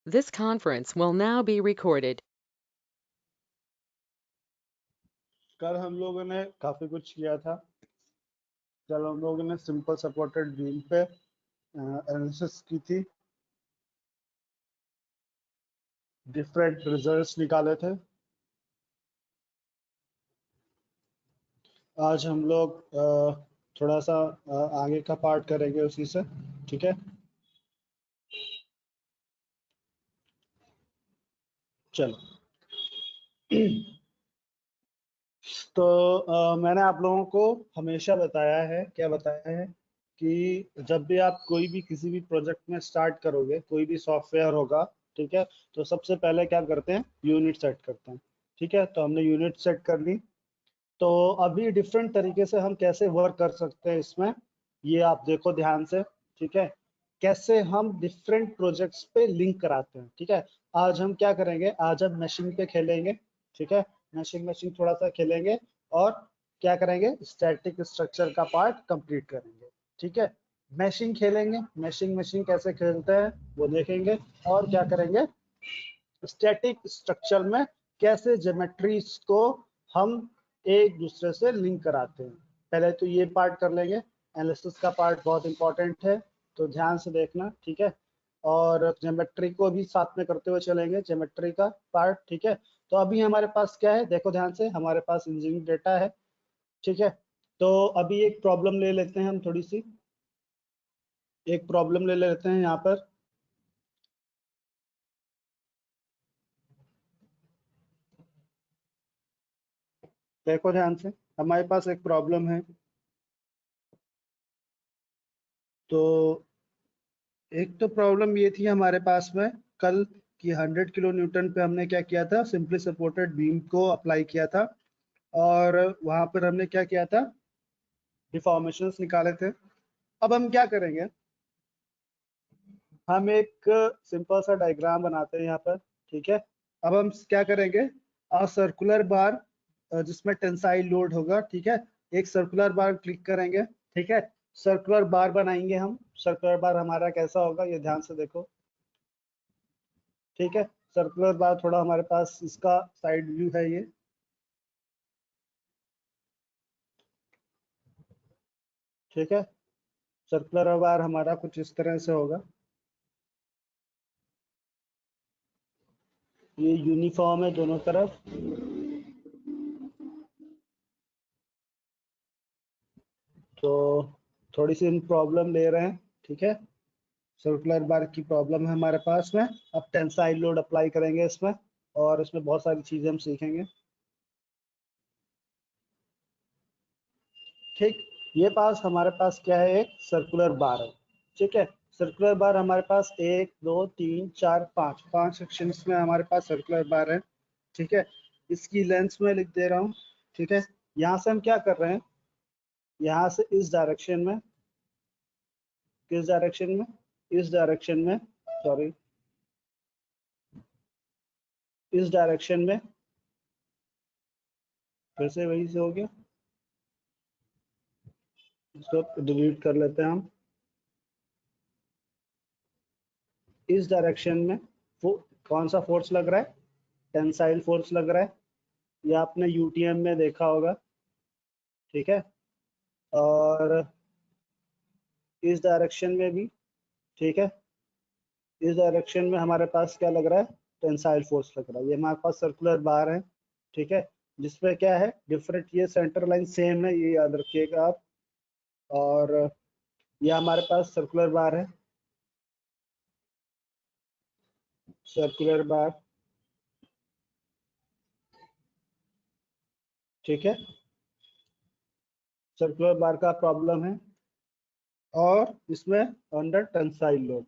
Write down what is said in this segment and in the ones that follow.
This conference will now be recorded. कल हम लोगों ने काफी कुछ किया था। कल हम लोगों ने सिंपल सपोर्टेड बीम पे एनालिसिस की थी, डिफरेंट रिजल्ट्स निकाले थे। आज हम लोग थोड़ा सा आगे का पार्ट करेंगे उसी से, ठीक है। चलो तो मैंने आप लोगों को हमेशा बताया है, क्या बताया है कि जब भी आप कोई भी किसी भी प्रोजेक्ट में स्टार्ट करोगे, कोई भी सॉफ्टवेयर होगा, ठीक है, तो सबसे पहले क्या करते हैं, यूनिट सेट करते हैं। ठीक है, तो हमने यूनिट सेट कर ली। तो अभी डिफरेंट तरीके से हम कैसे वर्क कर सकते हैं इसमें, ये आप देखो ध्यान से, ठीक है। कैसे हम डिफरेंट प्रोजेक्ट्स पे लिंक कराते हैं, ठीक है। आज हम क्या करेंगे, आज हम मैशिंग पे खेलेंगे, ठीक है। मैशिंग मैशिंग थोड़ा सा खेलेंगे और क्या करेंगे, स्टैटिक स्ट्रक्चर का पार्ट कंप्लीट करेंगे, ठीक है। मैशिंग खेलेंगे, मैशिंग मैशिंग कैसे खेलते हैं वो देखेंगे। और क्या करेंगे, स्टैटिक स्ट्रक्चर में कैसे ज्योमेट्रीज को हम एक दूसरे से लिंक कराते हैं। पहले तो ये पार्ट कर लेंगे, एनालिसिस का पार्ट बहुत इंपॉर्टेंट है, तो ध्यान से देखना, ठीक है। और ज्योमेट्री को भी साथ में करते हुए चलेंगे, ज्योमेट्री का पार्ट, ठीक है। तो अभी हमारे पास क्या है, देखो ध्यान से, हमारे पास इंजीनियरिंग डेटा है, ठीक है। तो अभी एक प्रॉब्लम ले लेते हैं हम, थोड़ी सी एक प्रॉब्लम ले लेते हैं यहाँ पर। देखो ध्यान से, हमारे पास एक प्रॉब्लम है। तो एक तो प्रॉब्लम ये थी हमारे पास में कल कि 100 किलो न्यूटन पे हमने क्या किया था, सिंपली सपोर्टेड बीम को अप्लाई किया था। और वहां पर हमने क्या किया था, डिफॉर्मेशंस निकाले थे। अब हम क्या करेंगे, हम एक सिंपल सा डायग्राम बनाते हैं यहाँ पर, ठीक है। अब हम क्या करेंगे, सर्कुलर बार जिसमें टेंसाइल लोड होगा, ठीक है। एक सर्कुलर बार क्लिक करेंगे, ठीक है। सर्कुलर बार बनाएंगे हम। सर्कुलर बार हमारा कैसा होगा, ये ध्यान से देखो, ठीक है। सर्कुलर बार थोड़ा हमारे पास इसका साइड व्यू है ये, ठीक है। सर्कुलर बार हमारा कुछ इस तरह से होगा, ये यूनिफॉर्म है दोनों तरफ। तो थोड़ी सी हम प्रॉब्लम ले रहे हैं, ठीक है। सर्कुलर बार की प्रॉब्लम है हमारे पास में। अब टेंसाइल लोड अप्लाई करेंगे इसमें, और इसमें बहुत सारी चीजें हम सीखेंगे, ठीक। ये पास हमारे पास क्या है, एक सर्कुलर बार है, ठीक है। सर्कुलर बार हमारे पास 1 2 3 4 5 सेक्शंस में हमारे पास सर्कुलर बार है, ठीक है। इसकी लेंथ में लिख दे रहा हूँ, ठीक है। यहाँ से हम क्या कर रहे हैं, यहाँ से इस डायरेक्शन में, किस डायरेक्शन में, इस डायरेक्शन में, सॉरी, इस डायरेक्शन में, फिर से वही से हो गया, इसको डिलीट कर लेते हैं हम। इस डायरेक्शन में कौन सा फोर्स लग रहा है, टेंसाइल फोर्स लग रहा है, ये आपने यूटीएम में देखा होगा, ठीक है। और इस डायरेक्शन में भी, ठीक है, इस डायरेक्शन में हमारे पास क्या लग रहा है, टेंसाइल फोर्स लग रहा है। ये हमारे पास सर्कुलर बार है, ठीक है। जिसपे क्या है डिफरेंट, ये सेंटर लाइन सेम है, ये याद रखिएगा आप। और ये हमारे पास सर्कुलर बार है, सर्कुलर बार, ठीक है। सर्कुलर बार का प्रॉब्लम है, और इसमें अंडर टेंसाइल लोड,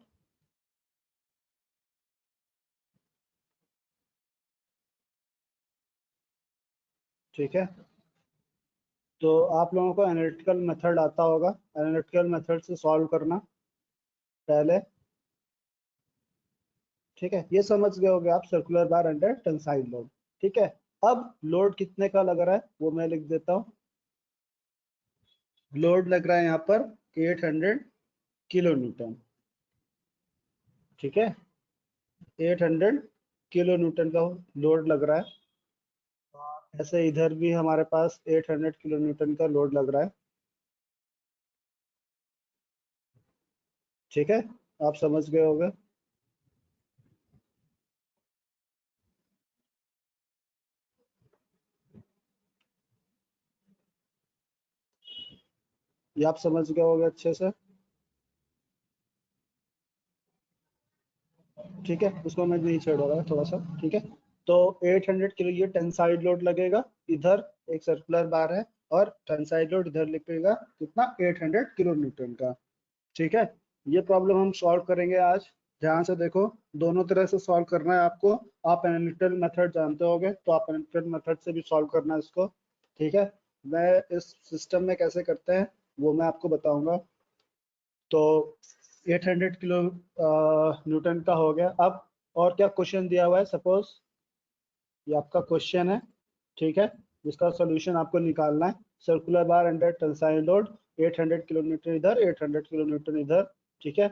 ठीक है। तो आप लोगों को एनालिटिकल मेथड आता होगा, एनालिटिकल मेथड से सॉल्व करना पहले, ठीक है। ये समझ गए होगे आप, circular bar under tensile load, ठीक है। अब लोड कितने का लग रहा है वो मैं लिख देता हूँ। लोड लग रहा है यहाँ पर 800 किलो न्यूटन, ठीक है। 800 किलो न्यूटन का लोड लग रहा है, और ऐसे इधर भी हमारे पास 800 किलो न्यूटन का लोड लग रहा है। ठीक है, आप समझ गए होंगे। ये आप समझ गए होंगे अच्छे से। ठीक है, उसको मैं नहीं छेड़ रहा थोड़ा सा। ठीक है, तो 800 किलो ये टेंसाइल लोड लगेगा, इधर एक सर्कुलर बार है, और टेंसाइल लोड इधर लिखेगा कितना, 800 किलो न्यूटन का। ठीक है, ये प्रॉब्लम हम सॉल्व करेंगे आज। ध्यान से देखो, दोनों तरह से सॉल्व करना है आपको। आप एनालिटिकल मेथड जानते होगे, तो आप एनालिटिकल मेथड से भी सॉल्व करना है इसको। ठीक है, मैं इस सिस्टम में कैसे करते हैं वो मैं आपको बताऊंगा। तो 800 किलो न्यूटन का हो गया। अब और क्या क्वेश्चन दिया हुआ है, सपोज ये आपका क्वेश्चन है, ठीक है, जिसका सॉल्यूशन आपको निकालना है। Circular bar under tensile load 800 kilo newton इधर, 800 किलो न्यूटन इधर। ठीक है,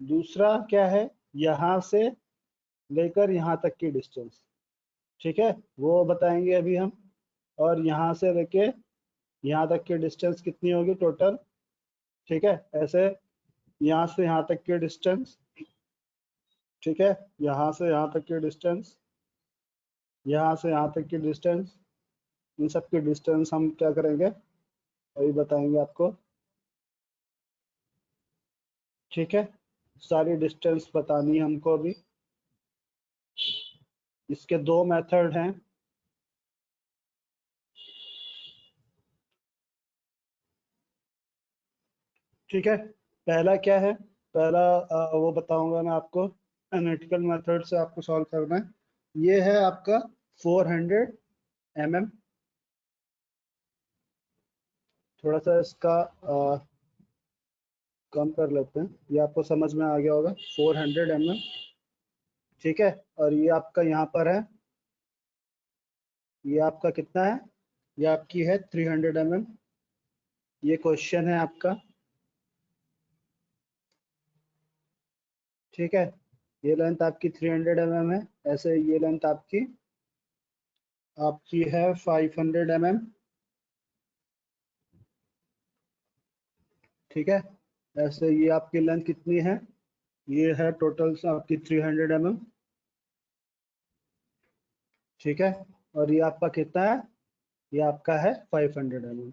दूसरा क्या है, यहाँ से लेकर यहाँ तक की डिस्टेंस। ठीक है, वो बताएंगे अभी हम। और यहाँ से लेके यहाँ तक की डिस्टेंस कितनी होगी टोटल। ठीक है, ऐसे यहाँ से यहाँ तक की डिस्टेंस। ठीक है, यहाँ से यहाँ तक की डिस्टेंस, यहाँ से यहाँ तक की डिस्टेंस, इन सब की डिस्टेंस हम क्या करेंगे अभी बताएंगे आपको। ठीक है, सारी डिस्टेंस बतानी है हमको अभी। इसके दो मेथड हैं। ठीक है, पहला क्या है, पहला वो बताऊंगा मैं आपको। एनालिटिकल मेथड से आपको सॉल्व करना है। ये है आपका 400 mm। थोड़ा सा इसका कम कर लेते हैं, ये आपको समझ में आ गया होगा, 400 mm। ठीक है, और ये आपका यहाँ पर है, ये आपका कितना है, ये आपकी है 300 mm। ये क्वेश्चन है आपका। ठीक है, ये लेंथ आपकी 300 mm है, ऐसे ये लेंथ आपकी आपकी है 500 mm। ठीक है, ऐसे ये आपकी लेंथ कितनी है, ये है टोटल आपकी 300 mm। ठीक है, और ये आपका कितना है, ये आपका है 500 mm।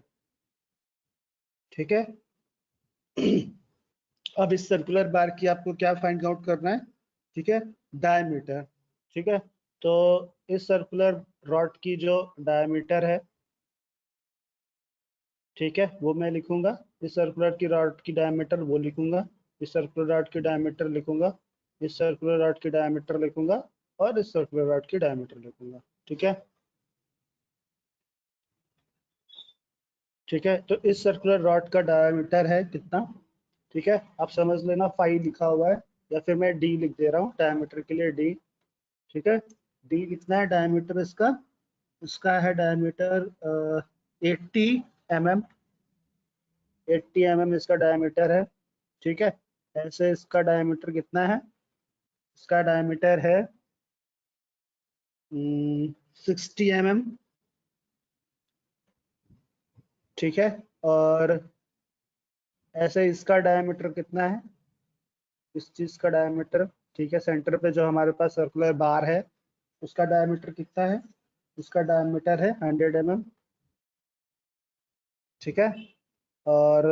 ठीक है, अब इस सर्कुलर बार की आपको क्या फाइंड आउट करना है। ठीक है, डायमीटर। ठीक है, तो इस सर्कुलर रॉड की जो डायमीटर है, ठीक है, वो मैं लिखूंगा। इस सर्कुलर की रॉड की डायमीटर वो लिखूंगा, इस सर्कुलर रॉड की डायमीटर लिखूंगा, इस सर्कुलर रॉड की डायमीटर लिखूंगा, और इस सर्कुलर रॉड की डायमीटर लिखूंगा। ठीक है, ठीक है, तो इस सर्कुलर रॉड का डायमीटर है कितना। ठीक है, आप समझ लेना, 5 लिखा हुआ है, या फिर मैं डी लिख दे रहा हूँ डायमीटर के लिए, डी। ठीक है, डी कितना है डायमीटर इसका, इसका है डायमीटर 80 mm। 80 mm इसका डायमीटर है। ठीक है, ऐसे इसका डायमीटर कितना है, इसका डायमीटर है 60 mm। ठीक है, और ऐसे इसका डायमीटर कितना है, इस चीज का डायमीटर। ठीक है, सेंटर पे जो हमारे पास सर्कुलर बार है उसका डायमीटर कितना है, उसका डायमीटर है 100 mm। ठीक है, और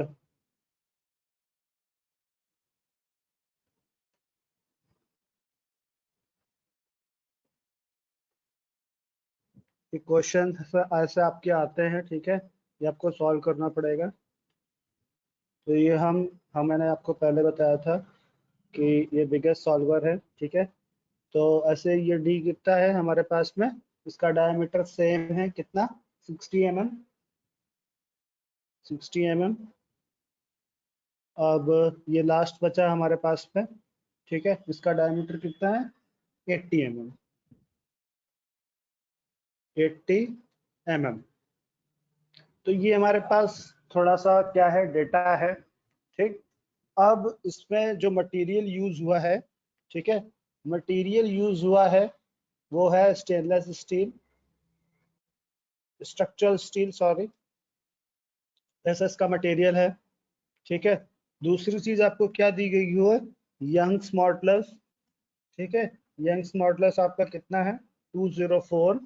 ये क्वेश्चन ऐसे आपके आते हैं। ठीक है, ये आपको सॉल्व करना पड़ेगा। तो ये हम मैंने आपको पहले बताया था कि ये बिगेस्ट सॉल्वर है। ठीक है, तो ऐसे ये डी कितना है हमारे पास में, इसका डायमीटर सेम है कितना, 60 mm। 60 mm। अब ये लास्ट बचा हमारे पास में। ठीक है, इसका डायमीटर कितना है, 80 mm। 80 mm। तो ये हमारे पास थोड़ा सा क्या है, डेटा है। ठीक, अब इसमें जो मटेरियल यूज हुआ है, ठीक है, मटेरियल यूज हुआ है वो है stainless steel, structural steel sorry, ऐसा इसका मटेरियल है। ठीक है, दूसरी चीज आपको क्या दी गई है, यंग्स मॉडुलस। ठीक है, यंग्स मॉडुलस आपका कितना है, 204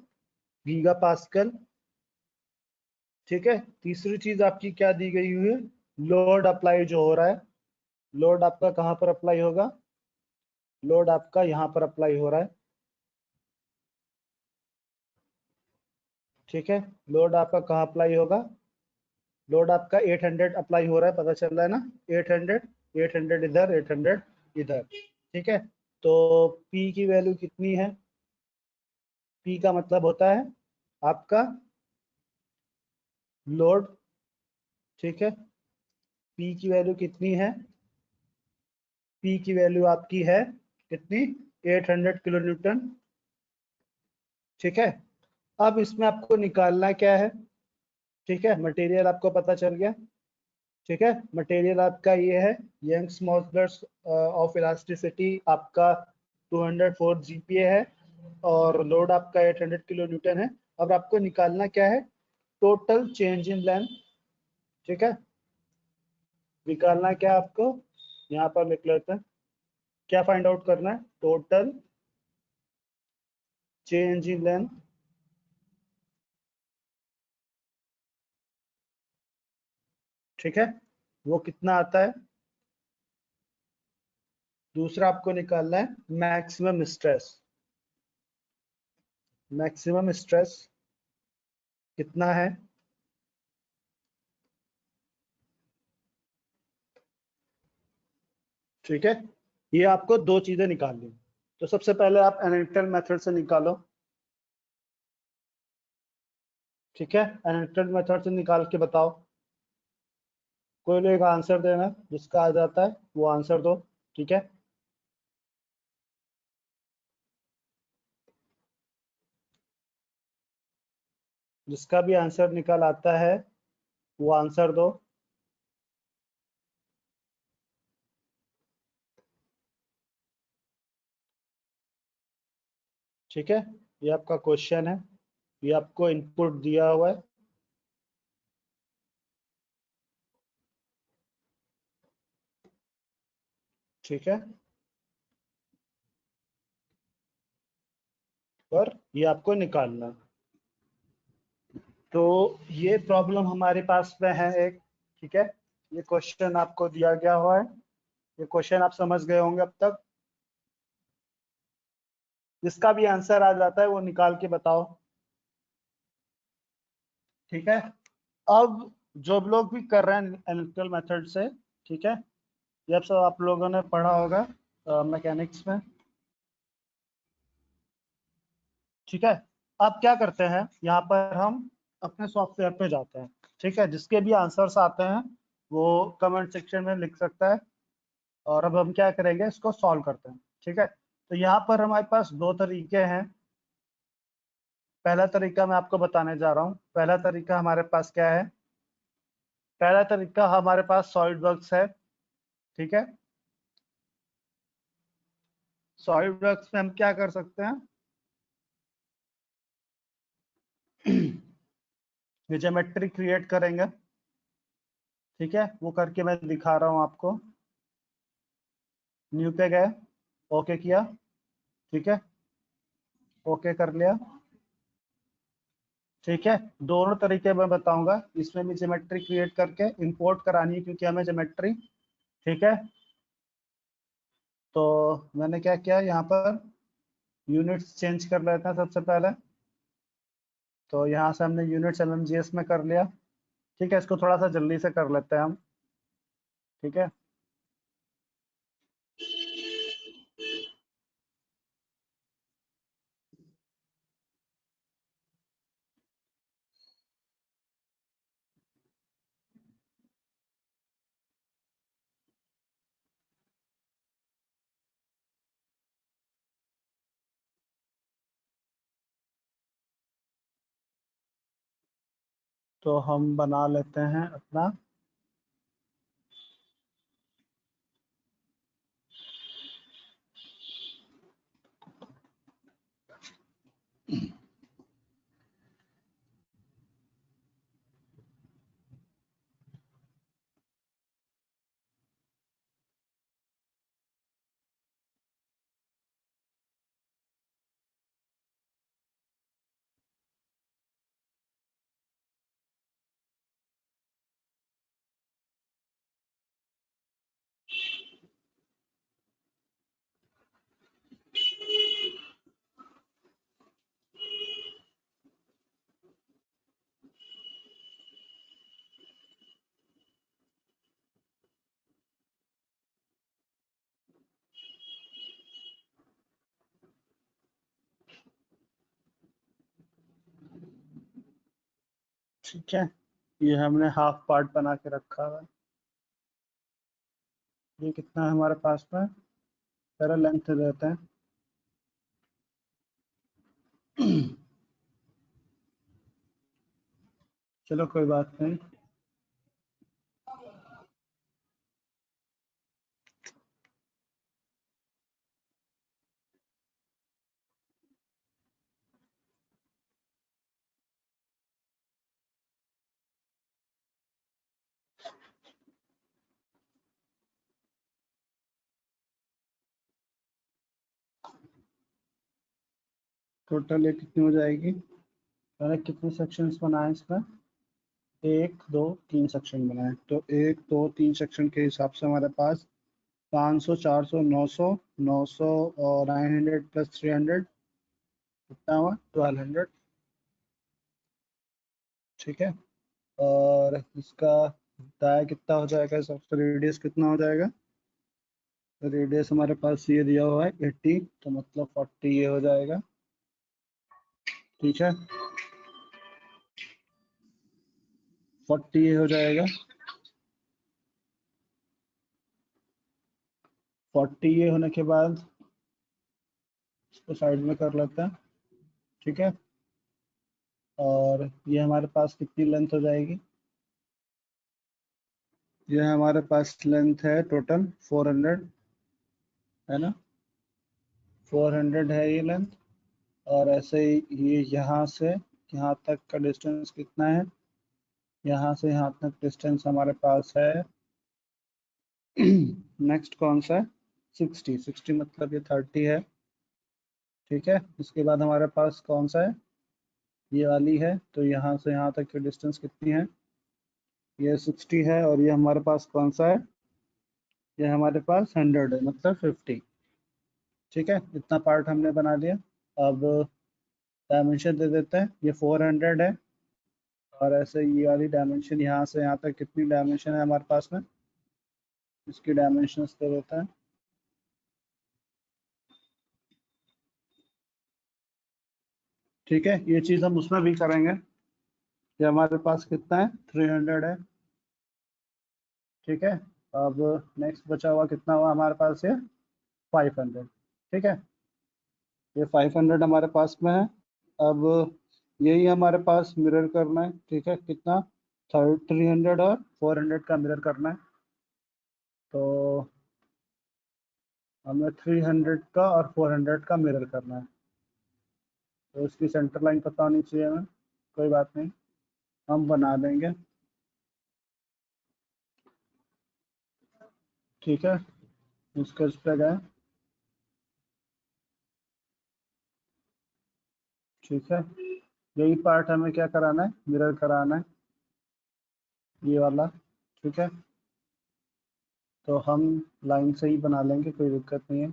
गीगा पास्कल। ठीक है, तीसरी चीज आपकी क्या दी गई हुई है, लोड अप्लाई जो हो रहा है, लोड आपका कहाँ पर अप्लाई होगा, लोड आपका यहाँ पर अप्लाई हो रहा है। ठीक है, लोड आपका कहाँ अप्लाई होगा, लोड आपका 800 अप्लाई हो रहा है, पता चल रहा है ना, 800, 800 इधर, 800 इधर। ठीक है, तो P की वैल्यू कितनी है, P का मतलब होता है आपका लोड। ठीक है, P की वैल्यू कितनी है, P की वैल्यू आपकी है कितनी, 800 किलो न्यूटन। ठीक है, अब इसमें आपको निकालना क्या है। ठीक है, मटेरियल आपको पता चल गया। ठीक है, मटेरियल आपका ये है, यंग्स मॉडुलस ऑफ इलास्टिसिटी आपका 204 GPa है और लोड आपका 800 किलो न्यूटन है। अब आपको निकालना क्या है, टोटल चेंज इन लेंथ। ठीक है, निकालना क्या है आपको, यहाँ पर लिख लेते हैं, क्या फाइंड आउट करना है, टोटल चेंज इन लेंथ। ठीक है, वो कितना आता है। दूसरा आपको निकालना है मैक्सिमम स्ट्रेस, मैक्सिमम स्ट्रेस कितना है। ठीक है, ये आपको दो चीजें निकालनी, तो सबसे पहले आप एनालिटिकल मेथड से निकालो। ठीक है, एनालिटिकल मेथड से निकाल के बताओ, कोई लोग आंसर देना, जिसका आ जाता है वो आंसर दो। ठीक है, जिसका भी आंसर निकल आता है वो आंसर दो। ठीक है, ये आपका क्वेश्चन है, ये आपको इनपुट दिया हुआ है। ठीक है, और ये आपको निकालना, तो ये प्रॉब्लम हमारे पास में है एक। ठीक है, ये क्वेश्चन आपको दिया गया हुआ है, ये क्वेश्चन आप समझ गए होंगे अब तक। जिसका भी आंसर आ जाता है वो निकाल के बताओ। ठीक है, अब जो लोग भी कर रहे हैं एनालिटिकल मेथड से, ठीक है, ये सब आप लोगों ने पढ़ा होगा मैकेनिक्स में। ठीक है, अब क्या करते हैं, यहाँ पर हम अपने सॉफ्टवेयर पे जाते हैं। ठीक है, जिसके भी आंसर्स आते हैं वो कमेंट सेक्शन में लिख सकता है, और अब हम क्या करेंगे, इसको सॉल्व करते हैं। ठीक है, तो यहाँ पर हमारे पास दो तरीके हैं। पहला तरीका मैं आपको बताने जा रहा हूँ, पहला तरीका हमारे पास क्या है, पहला तरीका हमारे पास सॉलिड वर्क्स है। ठीक है, सॉलिड वर्क्स में हम क्या कर सकते हैं, ज्योमेट्री क्रिएट करेंगे। ठीक है, वो करके मैं दिखा रहा हूँ आपको। न्यू पे गए, ओके किया। ठीक है, ओके कर लिया। ठीक है, दोनों तरीके मैं बताऊंगा, इसमें भी ज्योमेट्री क्रिएट करके इंपोर्ट करानी है क्योंकि हमें ज्योमेट्री। ठीक है, तो मैंने क्या किया, यहाँ पर यूनिट्स चेंज कर लेते हैं सबसे पहले। तो यहाँ से हमने यूनिट्स MMGS में कर लिया। ठीक है, इसको थोड़ा सा जल्दी से कर लेते हैं हम। ठीक है, तो हम बना लेते हैं अपना, ठीक है, ये हमने हाफ पार्ट बना के रखा हुआ है। ये कितना है हमारे पास में, पहले लेंथ देते हैं। चलो कोई बात नहीं। टोटल ये कितनी हो जाएगी, मैंने कितने सेक्शंस बनाए इसमें, एक दो तीन सेक्शन बनाए, तो एक दो तीन सेक्शन के हिसाब से हमारे पास 500 400 900 900 और 900 प्लस 300 कितना हुआ 1200। ठीक है, और इसका दाया कितना हो जाएगा, सबसे रेडियस कितना हो जाएगा, तो रेडियस हमारे पास ये दिया हुआ है 80, तो मतलब 40 ये हो जाएगा। ठीक है, 40 ये हो जाएगा, 40 ये होने के बाद इसको साइड में कर लेते हैं। ठीक है, और ये हमारे पास कितनी लेंथ हो जाएगी, ये हमारे पास लेंथ है टोटल 400, है ना, 400 है ये लेंथ। और ऐसे ही ये यहाँ से यहाँ तक का डिस्टेंस कितना है, यहाँ से यहाँ तक डिस्टेंस हमारे पास है नेक्स्ट कौन सा है, 60, 60 मतलब ये 30 है। ठीक है, इसके बाद हमारे पास कौन सा है, ये वाली है, तो यहाँ से यहाँ तक की डिस्टेंस कितनी है, ये 60 है, और ये हमारे पास कौन सा है, ये हमारे पास 100 है, मतलब 50। ठीक है, इतना पार्ट हमने बना लिया। अब डायमेंशन दे देते हैं, ये 400 है, और ऐसे ये वाली डायमेंशन यहाँ से यहाँ तक कितनी डायमेंशन है हमारे पास में, इसकी डायमेंशंस दे देते हैं। ठीक है, ये चीज़ हम उसमें भी करेंगे। ये हमारे पास कितना है, 300 है। ठीक है, अब नेक्स्ट बचा हुआ कितना हुआ हमारे पास, ये 500। ठीक है, ये 500 हमारे पास में है। अब यही हमारे पास मिरर करना है। ठीक है, कितना, 300 और 400 का मिरर करना है, तो हमें 300 का और 400 का मिरर करना है, तो इसकी सेंटर लाइन पता होनी चाहिए हमें, कोई बात नहीं, हम बना देंगे। ठीक है, स्केच पे गए। ठीक है, यही पार्ट हमें क्या कराना है, मिरर कराना है, ये वाला। ठीक है, तो हम लाइन से ही बना लेंगे, कोई दिक्कत नहीं है।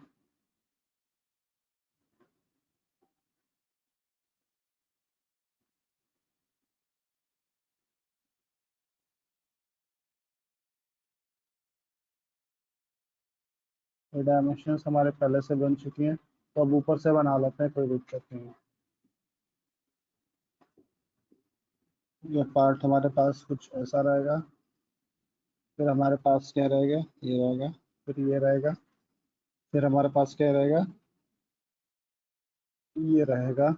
ये डायमेंशंस हमारे पहले से बन चुकी हैं, तो अब ऊपर से बना लेते हैं, कोई दिक्कत नहीं है। ये पार्ट हमारे पास कुछ ऐसा रहेगा, फिर हमारे पास क्या रहेगा, ये रहेगा, फिर ये रहेगा, फिर हमारे पास क्या रहेगा, ये रहेगा।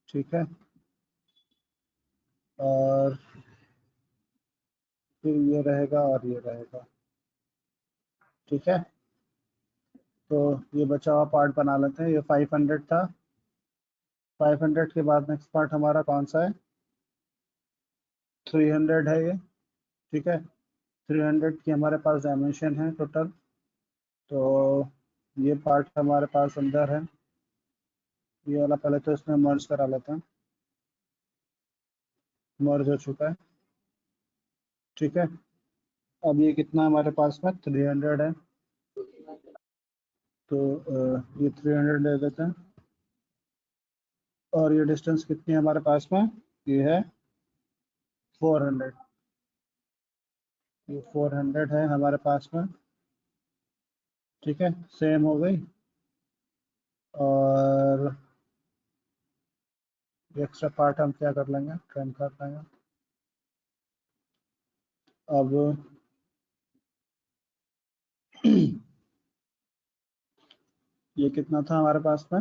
ठीक है, और फिर ये रहेगा और ये रहेगा। ठीक है, तो ये बचा हुआ पार्ट बना लेते हैं। ये 500 था। 500 के बाद नेक्स्ट पार्ट हमारा कौन सा है? 300 है ये। ठीक है, 300 की हमारे पास डायमेंशन है टोटल। तो ये पार्ट हमारे पास अंदर है। ये वाला पहले तो इसमें मर्ज करा लेते हैं। मर्ज हो चुका है। ठीक है, अब ये कितना हमारे पास में 300 है। तो ये 300 ले देते हैं। और ये डिस्टेंस कितनी है हमारे पास में? ये है 400। ये 400 है हमारे पास में। ठीक है, सेम हो गई। और एक्स्ट्रा पार्ट हम क्या कर लेंगे, ट्रिम कर लेंगे। अब ये कितना था हमारे पास में?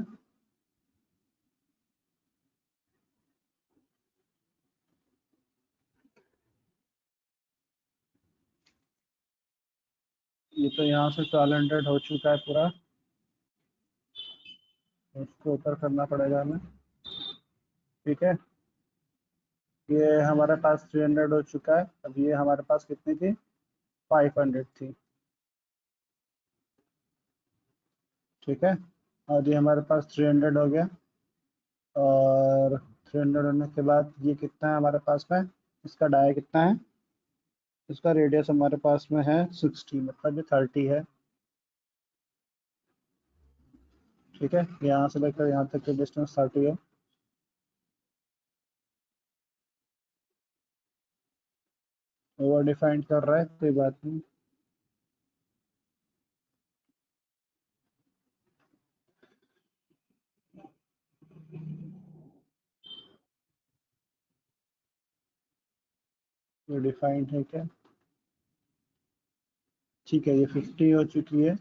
ये तो यहाँ से 1200 हो चुका है पूरा। उसको ऊपर करना पड़ेगा हमें। ठीक है, ये हमारे पास 300 हो चुका है। अब ये हमारे पास कितनी थी? 500 थी। ठीक है, और ये हमारे पास 300 हो गया। और 300 होने के बाद ये कितना है हमारे पास में? इसका डाया कितना है? इसका रेडियस हमारे पास में है 60, मतलब ये 30 है। ठीक है, यहाँ से लेकर यहाँ तक की डिस्टेंस 30 है। ओवर डिफाइंड कर रहा है, कोई बात नहीं। ये डिफाइंड है क्या? ठीक है, ये 50 हो चुकी है।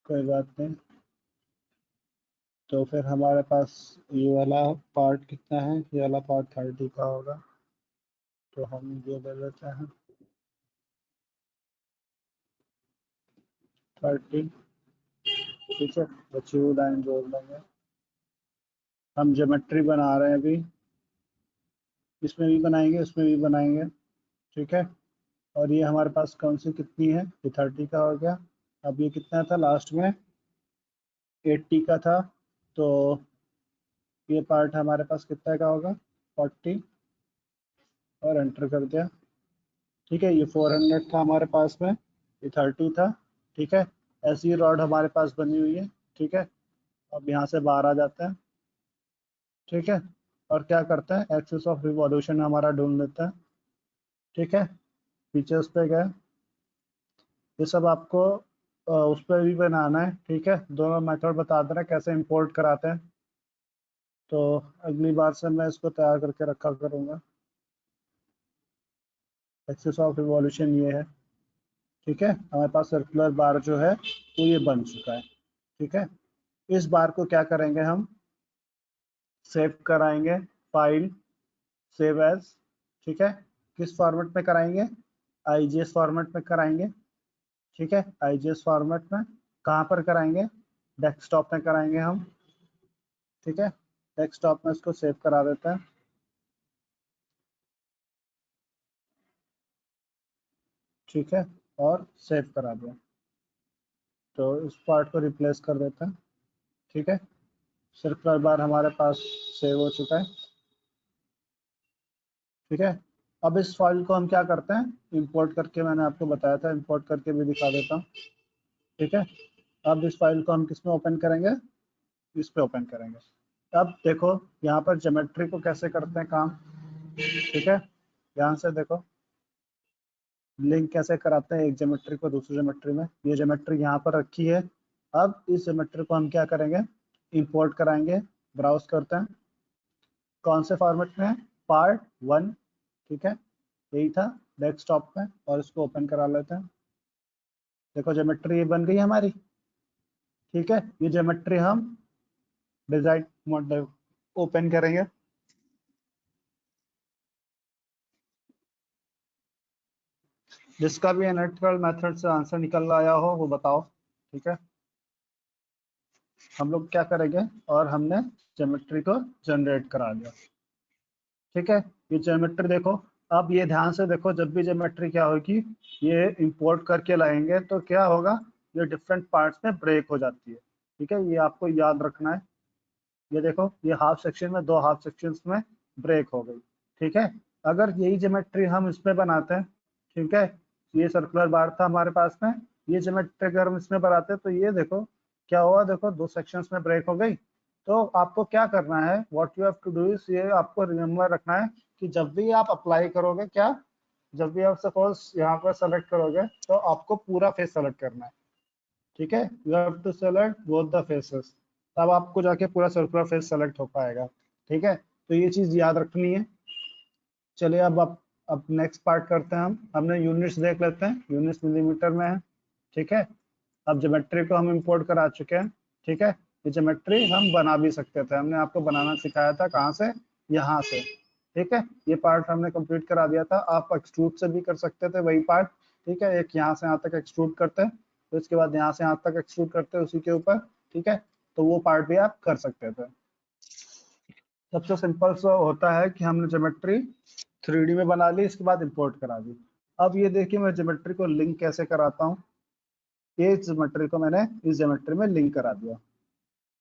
कोई बात नहीं। तो फिर हमारे पास ये वाला पार्ट कितना है? ये वाला पार्ट 30 का होगा। तो हम ये ले लेते हैं 30। ठीक है, बची हुई लाइन जोड़ लेंगे। हम ज्योमेट्री बना रहे हैं अभी। इसमें भी बनाएंगे, उसमें भी बनाएंगे। ठीक है, और ये हमारे पास कौन सी कितनी है? ये 30 का हो गया। अब ये कितना था लास्ट में? 80 का था। तो ये पार्ट हमारे पास कितना का होगा? 40। और एंटर कर दिया। ठीक है, ये 400 था हमारे पास में। ये 30 था। ठीक है, ऐसी रॉड हमारे पास बनी हुई है। ठीक है, अब यहाँ से बाहर आ जाते हैं। ठीक है, और क्या करते हैं, एक्सिस ऑफ रिवॉल्यूशन हमारा ढूंढ लेते हैं। ठीक है, फीचर्स पे गए। ये सब आपको उस पर भी बनाना है। ठीक है, दोनों मेथड बता दे रहे हैं कैसे इंपोर्ट कराते हैं। तो अगली बार से मैं इसको तैयार करके रखा करूँगा। एक्सिस ऑफ रिवॉल्यूशन ये है। ठीक है, हमारे पास सर्कुलर बार जो है वो ये बन चुका है। ठीक है, इस बार को क्या करेंगे हम? सेव कराएंगे। File, save as. ठीक है, किस फॉर्मेट में कराएंगे? आईजीएस फॉर्मेट में कराएंगे। ठीक है, आईजीएस फॉर्मेट में। कहाँ पर कराएंगे? डेस्कटॉप में कराएंगे हम। ठीक है, डेस्कटॉप में इसको सेव करा देते हैं। ठीक है, और सेव करा दिया। तो इस पार्ट को रिप्लेस कर देते हैं। ठीक है, सर्कुलर बार हमारे पास सेव हो चुका है। ठीक है, अब इस फाइल को हम क्या करते हैं, इंपोर्ट करके, मैंने आपको बताया था इंपोर्ट करके भी दिखा देता हूँ। ठीक है, अब इस फाइल को हम किस में ओपन करेंगे? इस पे ओपन करेंगे। अब देखो यहाँ पर ज्योमेट्री को कैसे करते हैं काम। ठीक है, यहाँ से देखो लिंक कैसे कराते हैं एक ज्योमेट्री को दूसरी ज्योमेट्री में। ये ज्योमेट्री यहाँ पर रखी है। अब इस ज्योमेट्री को हम क्या करेंगे? इंपोर्ट कराएंगे। ब्राउज करते हैं, कौन से फॉर्मेट में है? पार्ट 1। ठीक है, यही था डेस्कटॉप में, और इसको ओपन करा लेते हैं। देखो ज्योमेट्री ये बन गई हमारी। ठीक है, ये ज्योमेट्री हम डिजाइन मॉडल ओपन करेंगे। जिसका भी एनालिटिकल मेथड से आंसर निकल आया हो वो बताओ। ठीक है, हम लोग क्या करेंगे, और हमने ज्योमेट्री को जनरेट करा दिया। ठीक है, ये ज्योमेट्री देखो, अब ये ध्यान से देखो, जब भी ज्योमेट्री क्या होगी, ये इंपोर्ट करके लाएंगे तो क्या होगा, ये डिफरेंट पार्ट्स में ब्रेक हो जाती है। ठीक है, ये आपको याद रखना है। ये देखो, ये हाफ सेक्शन में, दो हाफ सेक्शंस में ब्रेक हो गई। ठीक है, अगर यही ज्योमेट्री हम इसमें बनाते हैं, ठीक है, ये सर्कुलर बार था हमारे पास में, ये ज्योमेट्री अगर हम इसमें बनाते हैं तो ये देखो क्या हुआ, देखो दो सेक्शंस में ब्रेक हो गई। तो आपको क्या करना है, what you have to do is, ये आपको रिमेम्बर रखना है कि जब भी आप अप्लाई करोगे, क्या, जब भी आप सपोज यहाँ पर सेलेक्ट करोगे तो आपको पूरा फेस सेलेक्ट करना है। ठीक है, you have to select both the faces, तब आपको जाके पूरा सर्कुलर फेस सेलेक्ट हो पाएगा। ठीक है, तो ये चीज याद रखनी है। चलिए अब नेक्स्ट पार्ट करते हैं हम। हमने यूनिट्स देख लेते हैं, यूनिट्स मिलीमीटर में है। ठीक है, अब ज्योमेट्री को हम इंपोर्ट करा चुके हैं। ठीक है, ये ज्योमेट्री हम बना भी सकते थे, हमने आपको बनाना सिखाया था, कहाँ से, यहाँ से। ठीक है, ये पार्ट हमने कंप्लीट करा दिया था, आप एक्सट्रूड से भी कर सकते थे वही पार्ट। ठीक है, एक यहाँ से यहाँ तक एक्सट्रूड करते हैं, तो इसके बाद यहाँ से यहाँ तक एक्सट्रूड करते हैं उसी के ऊपर। ठीक है, तो वो पार्ट भी आप कर सकते थे। सबसे सिंपल सा होता है कि हमने ज्योमेट्री 3D में बना ली, इसके बाद इंपोर्ट करा दी। अब ये देखिए मैं ज्योमेट्री को लिंक कैसे कराता हूँ, ये ज्योमेट्री को मैंने इस ज्योमेट्री में लिंक करा दिया।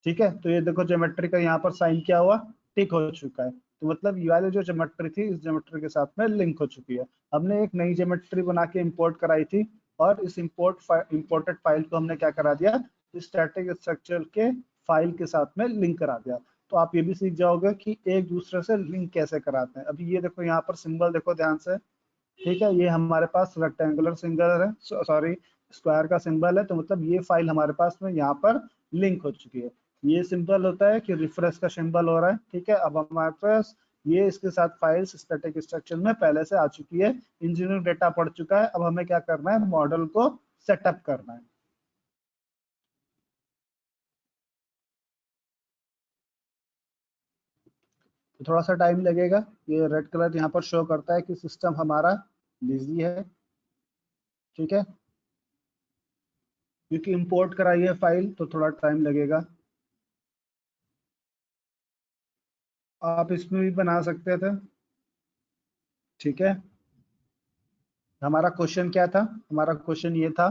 ठीक है, तो ये देखो ज्योमेट्री का यहाँ पर साइन क्या हुआ, टिक हो चुका है, तो मतलब ये वाली जो ज्योमेट्री थी इस ज्योमेट्री के साथ में लिंक हो चुकी है। हमने एक नई ज्योमेट्री बना के इंपोर्ट कराई थी, और इस इंपोर्टेड फाइल को हमने क्या करा दिया, स्टैटिक स्ट्रक्चर के फाइल के साथ में लिंक करा दिया। तो आप ये भी सीख जाओगे कि एक दूसरे से लिंक कैसे कराते हैं। अभी ये देखो यहाँ पर सिंबल देखो ध्यान से। ठीक है, ये हमारे पास रेक्टेंगुलर सिंगल है, सॉरी स्क्वायर का सिंबल है, तो मतलब ये फाइल हमारे पास में यहाँ पर लिंक हो चुकी है। ये सिंबल होता है कि रिफ्रेश का सिंबल हो रहा है। ठीक है, अब हमारे पास ये इसके साथ फाइल्स स्टैटिक स्ट्रक्चर में पहले से आ चुकी है, इंजीनियरिंग डेटा पड़ चुका है। अब हमें क्या करना है, मॉडल को सेटअप करना है। तो थोड़ा सा टाइम लगेगा, ये रेड कलर यहाँ पर शो करता है कि सिस्टम हमारा बिजी है। ठीक है, क्योंकि इंपोर्ट कराई है फाइल तो थोड़ा टाइम लगेगा। आप इसमें भी बना सकते थे। ठीक है, हमारा क्वेश्चन क्या था, हमारा क्वेश्चन ये था।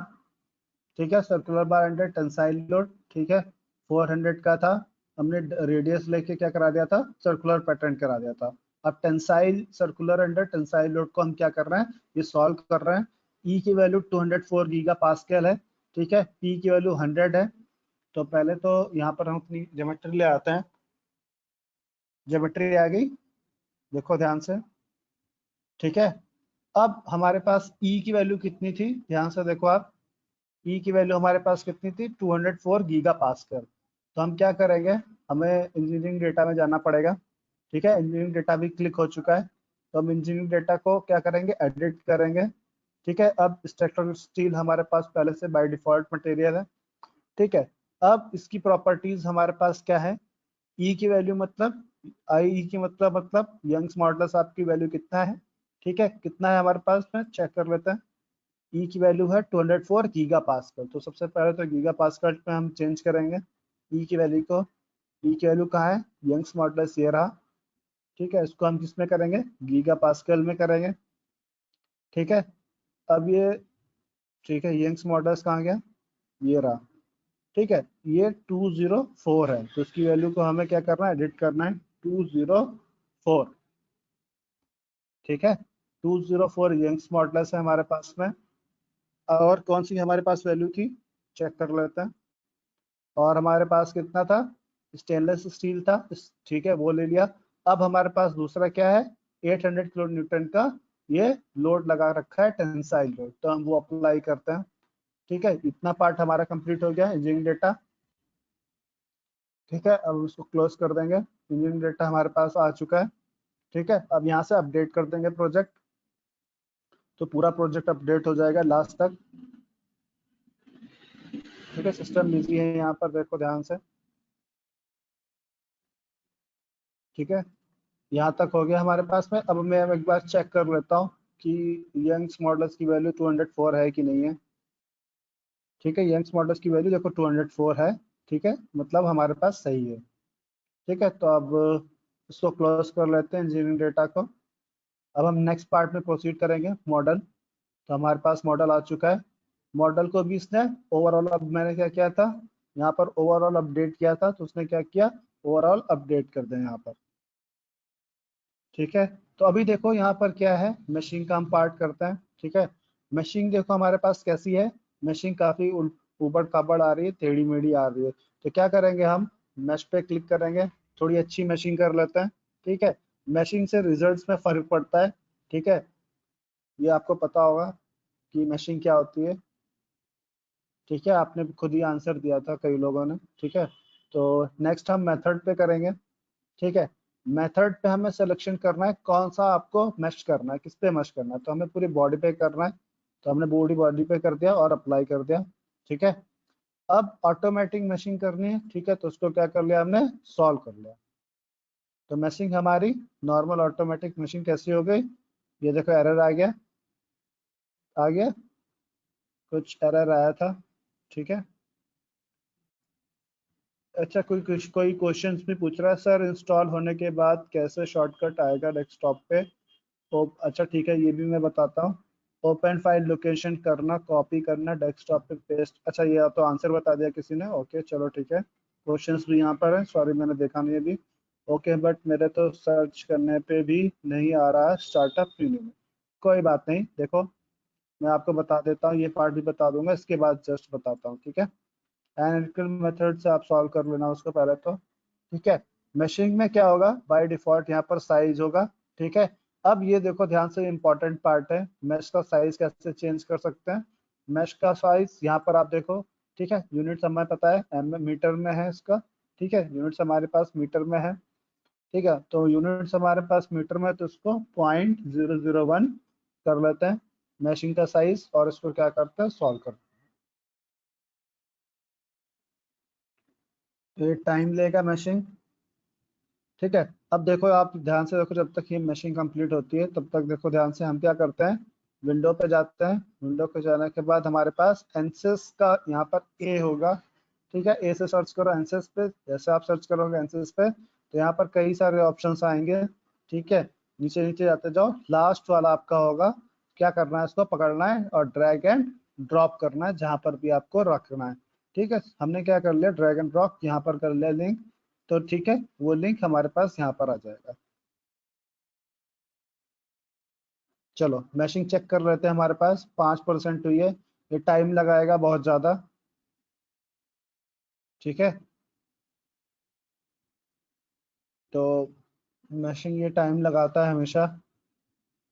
ठीक है, circular bar under tensile load. ठीक है, 400 का था, हमने रेडियस लेके क्या करा दिया था, सर्कुलर पैटर्न करा दिया था। अब tensile circular under tensile load को हम क्या कर रहे हैं, ये सॉल्व कर रहे हैं। ई की वैल्यू 204 गीगा पास्कल है। ठीक है, पी की वैल्यू 100 है। तो पहले तो यहाँ पर हम अपनी ज्योमेट्री ले आते हैं। ज्योमेट्री आ गई, देखो ध्यान से। ठीक है, अब हमारे पास ई की वैल्यू कितनी थी, ध्यान से देखो आप। ई की वैल्यू हमारे पास कितनी थी, 204 गीगा पास्कल। तो हम क्या करेंगे, हमें इंजीनियरिंग डेटा में जाना पड़ेगा। ठीक है, इंजीनियरिंग डेटा भी क्लिक हो चुका है, तो हम इंजीनियरिंग डेटा को क्या करेंगे, एडिट करेंगे। ठीक है, अब स्ट्रक्चरल स्टील हमारे पास पहले से बाय डिफॉल्ट मटेरियल है। ठीक है, अब इसकी प्रॉपर्टीज हमारे पास क्या है, ई की वैल्यू मतलब, आई ई की मतलब यंग्स मॉडुलस आपकी वैल्यू कितना है। ठीक है, कितना है हमारे पास में चेक कर लेते हैं। ई की वैल्यू है 204 गीगा पास्कल, तो सबसे पहले तो गीगा पास्कल पे हम चेंज करेंगे ई की वैल्यू को। ई की वैल्यू कहाँ है, यंग्स मॉडुलस ये रहा। ठीक है, इसको हम किसमें करेंगे, गीगा पास्कल में करेंगे। ठीक है, अब ये, ठीक है, यंग्स मॉडुलस कहाँ गया, ये रहा। ठीक है, ये 204 है, तो इसकी वैल्यू को हमें क्या करना है, एडिट करना है, 204। ठीक है, 204 यंग्स मॉडुलस है हमारे पास में। और कौन सी हमारे पास वैल्यू थी, चेक कर लेते हैं। और हमारे पास कितना था, स्टेनलेस स्टील था, ठीक है, वो ले लिया। अब हमारे पास दूसरा क्या है, 800 किलो न्यूटन का ये लोड लगा रखा है, टेंसाइल लोड, तो हम वो अप्लाई करते हैं। ठीक है, इतना पार्ट हमारा कंप्लीट हो गया इंजीनियरिंग डेटा। ठीक है, अब उसको क्लोज कर देंगे, इंजीनियरिंग डेटा हमारे पास आ चुका है। ठीक है, अब यहाँ से अपडेट कर देंगे प्रोजेक्ट, तो पूरा प्रोजेक्ट अपडेट हो जाएगा लास्ट तक। ठीक है, सिस्टम बिजी है यहाँ पर, देखो ध्यान से। ठीक है, यहाँ तक हो गया हमारे पास में। अब मैं एक बार चेक कर लेता हूँ कि यंग्स मॉडल्स की वैल्यू 204 है कि नहीं है। ठीक है, यंग्स मॉडल्स की वैल्यू देखो 204 है। ठीक है, मतलब हमारे पास सही है। ठीक है, तो अब इसको क्लोज कर लेते हैं इंजीनियरिंग डेटा को। अब हम नेक्स्ट पार्ट में प्रोसीड करेंगे, मॉडल। तो हमारे पास मॉडल आ चुका है। मॉडल को भी इसने ओवरऑल, अब मैंने क्या किया था यहाँ पर, ओवरऑल अपडेट किया था, तो उसने क्या किया, ओवरऑल अपडेट कर दिया यहाँ पर। ठीक है, तो अभी देखो यहाँ पर क्या है, मैशिंग का हम पार्ट करते हैं। ठीक है, मैशिंग देखो हमारे पास कैसी है, मैशिंग काफी ऊबड़ खाबड़ आ रही है, टेढ़ी मेढ़ी आ रही है। तो क्या करेंगे, हम मैश पे क्लिक करेंगे, थोड़ी अच्छी मैशिंग कर लेते हैं। ठीक है, मैशिंग से रिजल्ट्स में फर्क पड़ता है। ठीक है, ये आपको पता होगा कि मैशिंग क्या होती है। ठीक है, आपने खुद ही आंसर दिया था कई लोगों ने। ठीक है, तो नेक्स्ट हम मेथड पे करेंगे। ठीक है, मेथड पे हमें सिलेक्शन करना है कौन सा आपको मैश करना है, किस पे मैश करना है। तो हमें पूरी बॉडी पे करना है, तो हमने बॉडी बॉडी पे कर दिया और अप्लाई कर दिया। ठीक है, अब ऑटोमेटिक मैशिंग करनी है। ठीक है, तो उसको क्या कर लिया हमने, सॉल्व कर लिया। तो मैशिंग हमारी नॉर्मल ऑटोमेटिक मैशिंग कैसी हो गई, ये देखो एरर आ गया, आ गया, कुछ एरर आया था। ठीक है, अच्छा, कोई क्वेश्चंस भी पूछ रहा है, सर इंस्टॉल होने के बाद कैसे शॉर्टकट आएगा डेस्कटॉप पे। तो अच्छा ठीक है, ये भी मैं बताता हूँ। ओपन फाइल लोकेशन करना, कॉपी करना, डेस्कटॉप पे पेस्ट। अच्छा, ये तो आंसर बता दिया किसी ने। ओके चलो ठीक है, क्वेश्चंस भी यहाँ पर है, सॉरी मैंने देखा नहीं अभी। ओके, बट मेरे तो सर्च करने पे भी नहीं आ रहा है स्टार्टअप प्रीमियम। कोई बात नहीं, देखो मैं आपको बता देता हूँ, ये पार्ट भी बता दूंगा, इसके बाद जस्ट बताता हूँ। ठीक है, एनालिटिकल मेथड से आप सॉल्व कर लेना उसको पहले तो। ठीक है, मैशिंग में क्या होगा, बाय डिफॉल्ट यहाँ पर साइज होगा। ठीक है, अब ये देखो ध्यान से, इंपॉर्टेंट पार्ट है, मैश का साइज कैसे चेंज कर सकते हैं। मैश का साइज यहाँ पर आप देखो। ठीक है, यूनिट्स हमें पता है एम में, मीटर में है इसका। ठीक है, यूनिट्स हमारे पास मीटर में है। ठीक है, तो यूनिट्स हमारे पास मीटर में है, तो इसको 0.001 कर लेते हैं मैशिंग का साइज, और इसको क्या करते हैं, सॉल्व करते हैं। ये टाइम लेगा मैशिंग। ठीक है, अब देखो आप ध्यान से देखो, जब तक ये मशीन कंप्लीट होती है तब तक देखो ध्यान से, हम क्या करते हैं, विंडो पे जाते हैं। विंडो पे जाने के बाद हमारे पास एनसिस का यहाँ पर ए होगा। ठीक है, ए से सर्च करो एनसिस पे, जैसे आप सर्च करोगे एनसिस पे तो यहाँ पर कई सारे ऑप्शंस आएंगे। ठीक है, नीचे नीचे जाते जाओ, लास्ट वाला आपका होगा। क्या करना है, इसको पकड़ना है और ड्रैग एंड ड्रॉप करना है जहां पर भी आपको रखना है। ठीक है, हमने क्या कर लिया, ड्रैग एंड ड्रॉप यहाँ पर कर लिया लिंक। तो ठीक है, वो लिंक हमारे पास यहाँ पर आ जाएगा। चलो मैशिंग चेक कर लेते हैं, हमारे पास 5% हुई है। ये टाइम लगाएगा बहुत ज़्यादा। ठीक है, तो मैशिंग ये टाइम लगाता है हमेशा।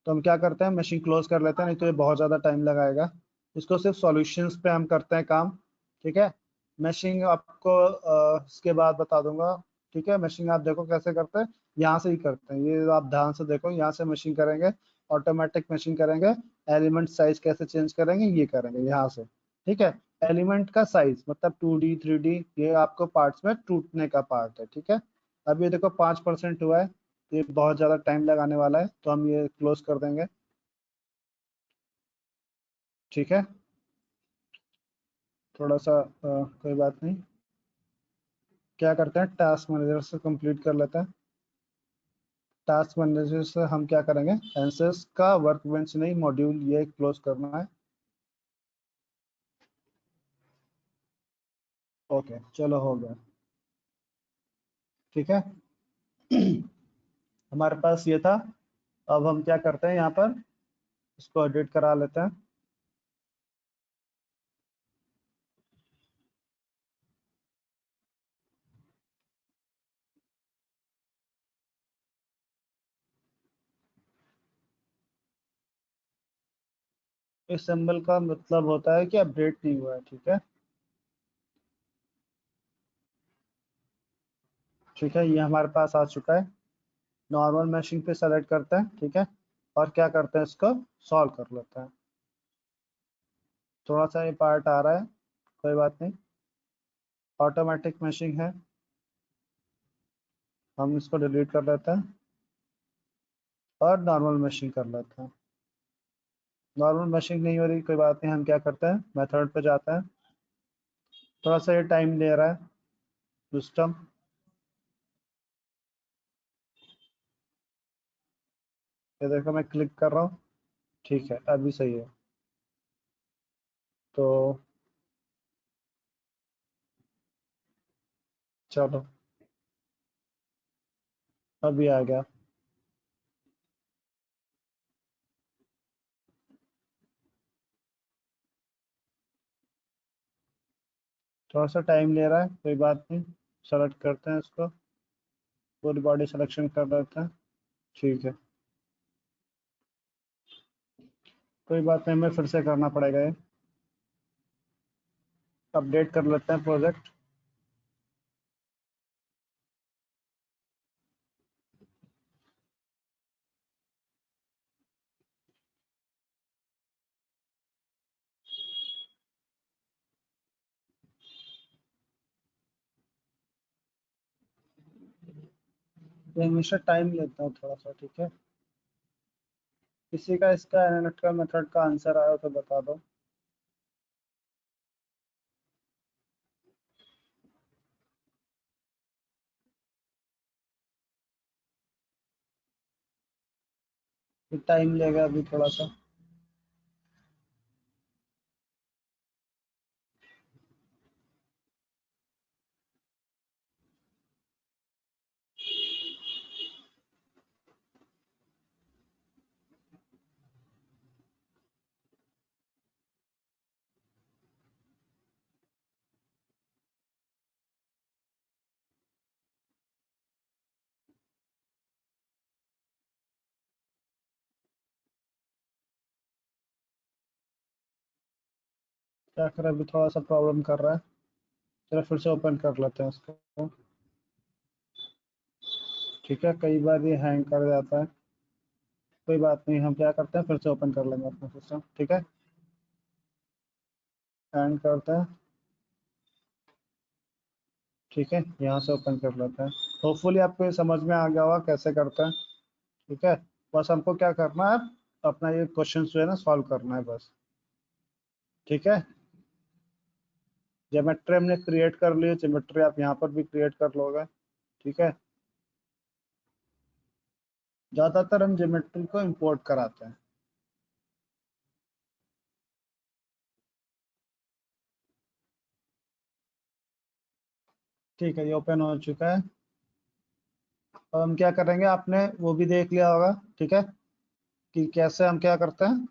तो हम क्या करते हैं, मशीन क्लोज कर लेते हैं, नहीं तो ये बहुत ज़्यादा टाइम लगाएगा। इसको सिर्फ सॉल्यूशंस पे हम करते हैं काम। ठीक है, मशीन आपको इसके बाद बता दूंगा। ठीक है, मशीन आप देखो कैसे करते हैं, यहाँ से ही करते हैं, ये आप ध्यान से देखो, यहाँ से मशीन करेंगे, ऑटोमेटिक मशीन करेंगे। एलिमेंट साइज कैसे चेंज करेंगे, ये करेंगे यहाँ से। ठीक है, एलिमेंट का साइज मतलब 2D 3D, ये आपको पार्ट्स में टूटने का पार्ट है। ठीक है, अब ये देखो 5% हुआ है, ये बहुत ज़्यादा टाइम लगाने वाला है, तो हम ये क्लोज कर देंगे। ठीक है, थोड़ा सा कोई बात नहीं, क्या करते हैं, टास्क मैनेजर से कंप्लीट कर लेते हैं। टास्क मैनेजर से हम क्या करेंगे, एंसेस का वर्कबेंच नहीं, मॉड्यूल ये क्लोज करना है। ओके चलो, हो गया। ठीक है, हमारे पास ये था। अब हम क्या करते हैं, यहाँ पर इसको एडिट करा लेते हैं। इस सिंबल का मतलब होता है कि अपडेट नहीं हुआ है। ठीक है, ठीक है, ये हमारे पास आ चुका है। नॉर्मल मैशिंग पे सेलेक्ट करते हैं। ठीक है, और क्या करते हैं, इसको सॉल्व कर लेते हैं। थोड़ा सा ये पार्ट आ रहा है, कोई बात नहीं। ऑटोमेटिक मैशिंग है, हम इसको डिलीट कर लेते हैं और नॉर्मल मैशिंग कर लेते हैं। नॉर्मल मशीन नहीं हो रही, कोई बात नहीं, हम क्या करते हैं मेथड पे जाते हैं। थोड़ा सा ये टाइम ले रहा है सिस्टम। ये देखो मैं क्लिक कर रहा हूँ, ठीक है अभी सही है। तो चलो अभी आ गया। थोड़ा सा टाइम ले रहा है, कोई बात नहीं। सेलेक्ट करते हैं इसको, पूरी बॉडी सिलेक्शन कर लेते हैं, ठीक है। कोई बात नहीं, हमें फिर से करना पड़ेगा ये। अपडेट कर लेते हैं प्रोजेक्ट। ये हमेशा टाइम लेता हूँ थोड़ा सा, ठीक है। किसी का इसका एनालिटिकल मेथड का आंसर आया हो तो बता दो। टाइम लेगा अभी थोड़ा सा। क्या कर अभी थोड़ा सा प्रॉब्लम कर रहा है। चलो फिर से ओपन कर लेते हैं इसको, ठीक है। कई बार ये हैंग कर जाता है, कोई बात नहीं, हम क्या करते हैं फिर से ओपन कर लेंगे अपना सिस्टम, ठीक है। हैंग करते हैं, ठीक है, यहाँ से ओपन कर लेते हैं। होपफुली आपको ये समझ में आ गया होगा कैसे करते हैं, ठीक है। बस हमको क्या करना है, अपना ये क्वेश्चन जो है ना सॉल्व करना है बस, ठीक है। ज्योमेट्री हमने क्रिएट कर ली, ज्योमेट्री आप यहाँ पर भी क्रिएट कर लोगे, ठीक है। ज़्यादातर हम ज्योमेट्री को इंपोर्ट कराते हैं। ठीक है, ये ओपन हो चुका है। अब हम क्या करेंगे, आपने वो भी देख लिया होगा, ठीक है, कि कैसे हम क्या करते हैं,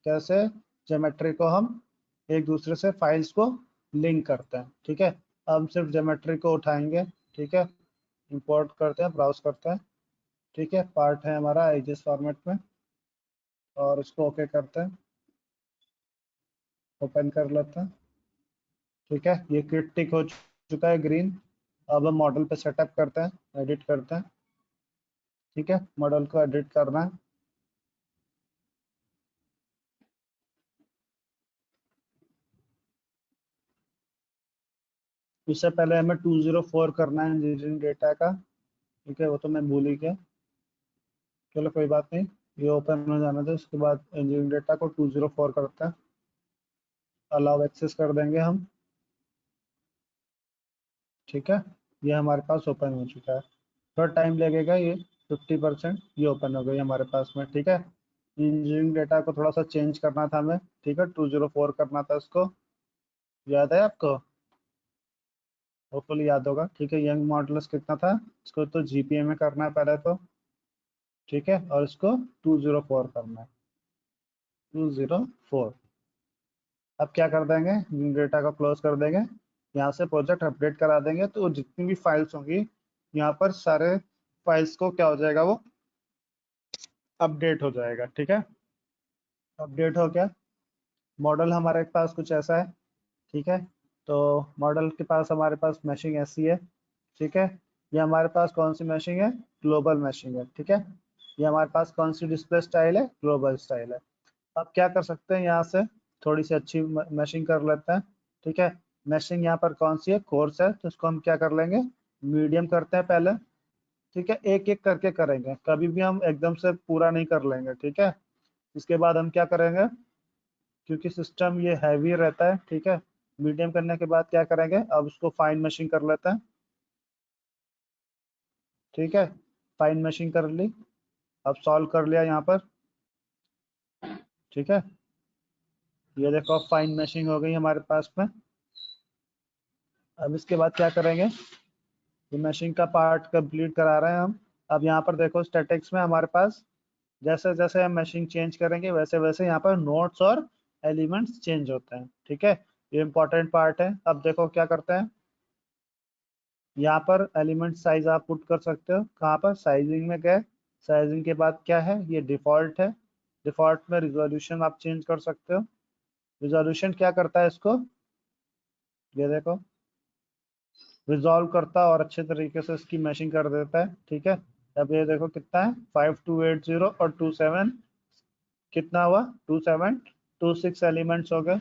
कैसे ज्योमेट्री को हम एक दूसरे से फाइल्स को लिंक करते हैं, ठीक है। अब हम सिर्फ ज्योमेट्री को उठाएंगे, ठीक है, इंपोर्ट करते हैं, ब्राउज करते हैं, ठीक है। पार्ट है हमारा एजेस फॉर्मेट में, और इसको ओके करते हैं, ओपन कर लेते हैं, ठीक है। ये किट टिक हो चुका है ग्रीन। अब हम मॉडल पे सेटअप करते हैं, एडिट करते हैं, ठीक है। मॉडल को एडिट करना है। इससे पहले हमें 204 करना है इंजीनियरिंग डेटा का, ठीक है, वो तो मैं भूल ही गया। चलो कोई बात नहीं, ये ओपन हो जाना था, उसके बाद इंजीनियरिंग डेटा को 204 करते हैं, अलाउ एक्सेस कर देंगे हम, ठीक है। ये हमारे पास ओपन हो चुका है। थोड़ा टाइम लगेगा, ये 50% ये ओपन हो गई हमारे पास में, ठीक है। इंजीनियरिंग डेटा को थोड़ा सा चेंज करना था हमें, ठीक है, 204 करना था इसको, याद है आपको? होपफुली याद होगा, ठीक है। यंग मॉडल्स कितना था, इसको तो जीपीए में करना है पहले तो, ठीक है, और इसको 204 करना है, 204। अब क्या कर देंगे, डेटा को क्लोज कर देंगे, यहाँ से प्रोजेक्ट अपडेट करा देंगे, तो जितनी भी फाइल्स होंगी यहाँ पर सारे फाइल्स को क्या हो जाएगा, वो अपडेट हो जाएगा, ठीक है। अपडेट हो गया। मॉडल हमारे पास कुछ ऐसा है, ठीक है। तो मॉडल के पास हमारे पास मैशिंग ऐसी है, ठीक है। ये हमारे पास कौन सी मैशिंग है, ग्लोबल मैशिंग है, ठीक है। ये हमारे पास कौन सी डिस्प्ले स्टाइल है, ग्लोबल स्टाइल है। अब क्या कर सकते हैं, यहाँ से थोड़ी सी अच्छी मैशिंग कर लेते हैं, ठीक है। मैशिंग यहाँ पर कौन सी है, कोर्स है, तो इसको हम क्या कर लेंगे, मीडियम करते हैं पहले, ठीक है। एक एक करके करेंगे, कभी भी हम एकदम से पूरा नहीं कर लेंगे, ठीक है। इसके बाद हम क्या करेंगे, क्योंकि सिस्टम ये हैवी रहता है, ठीक है, मीडियम करने के बाद क्या करेंगे, अब उसको फाइन मशीन कर लेते हैं, ठीक है, फाइन मशीन कर ली, अब सॉल्व कर लिया यहाँ पर, ठीक है, ये देखो फाइन मशीन हो गई हमारे पास में। अब इसके बाद क्या करेंगे, ये मशीन का पार्ट कंप्लीट करा रहे हैं हम। अब यहाँ पर देखो स्टैटिक्स में हमारे पास जैसे जैसे हम मशीन चेंज करेंगे वैसे वैसे यहाँ पर नोट्स और एलिमेंट्स चेंज होते हैं, ठीक है, ये इंपॉर्टेंट पार्ट है। अब देखो क्या करते हैं, यहाँ पर एलिमेंट साइज आप पुट कर सकते हो, कहाँ पर, साइजिंग में गए, साइजिंग के बाद क्या है, ये डिफॉल्ट है, डिफॉल्ट में रिजोल्यूशन आप चेंज कर सकते हो। रिजोल्यूशन क्या करता है इसको, ये देखो रिजॉल्व करता है और अच्छे तरीके से इसकी मैशिंग कर देता है, ठीक है। अब ये देखो कितना है, 5280 और 27, कितना हुआ, 2726 एलिमेंट्स हो गए।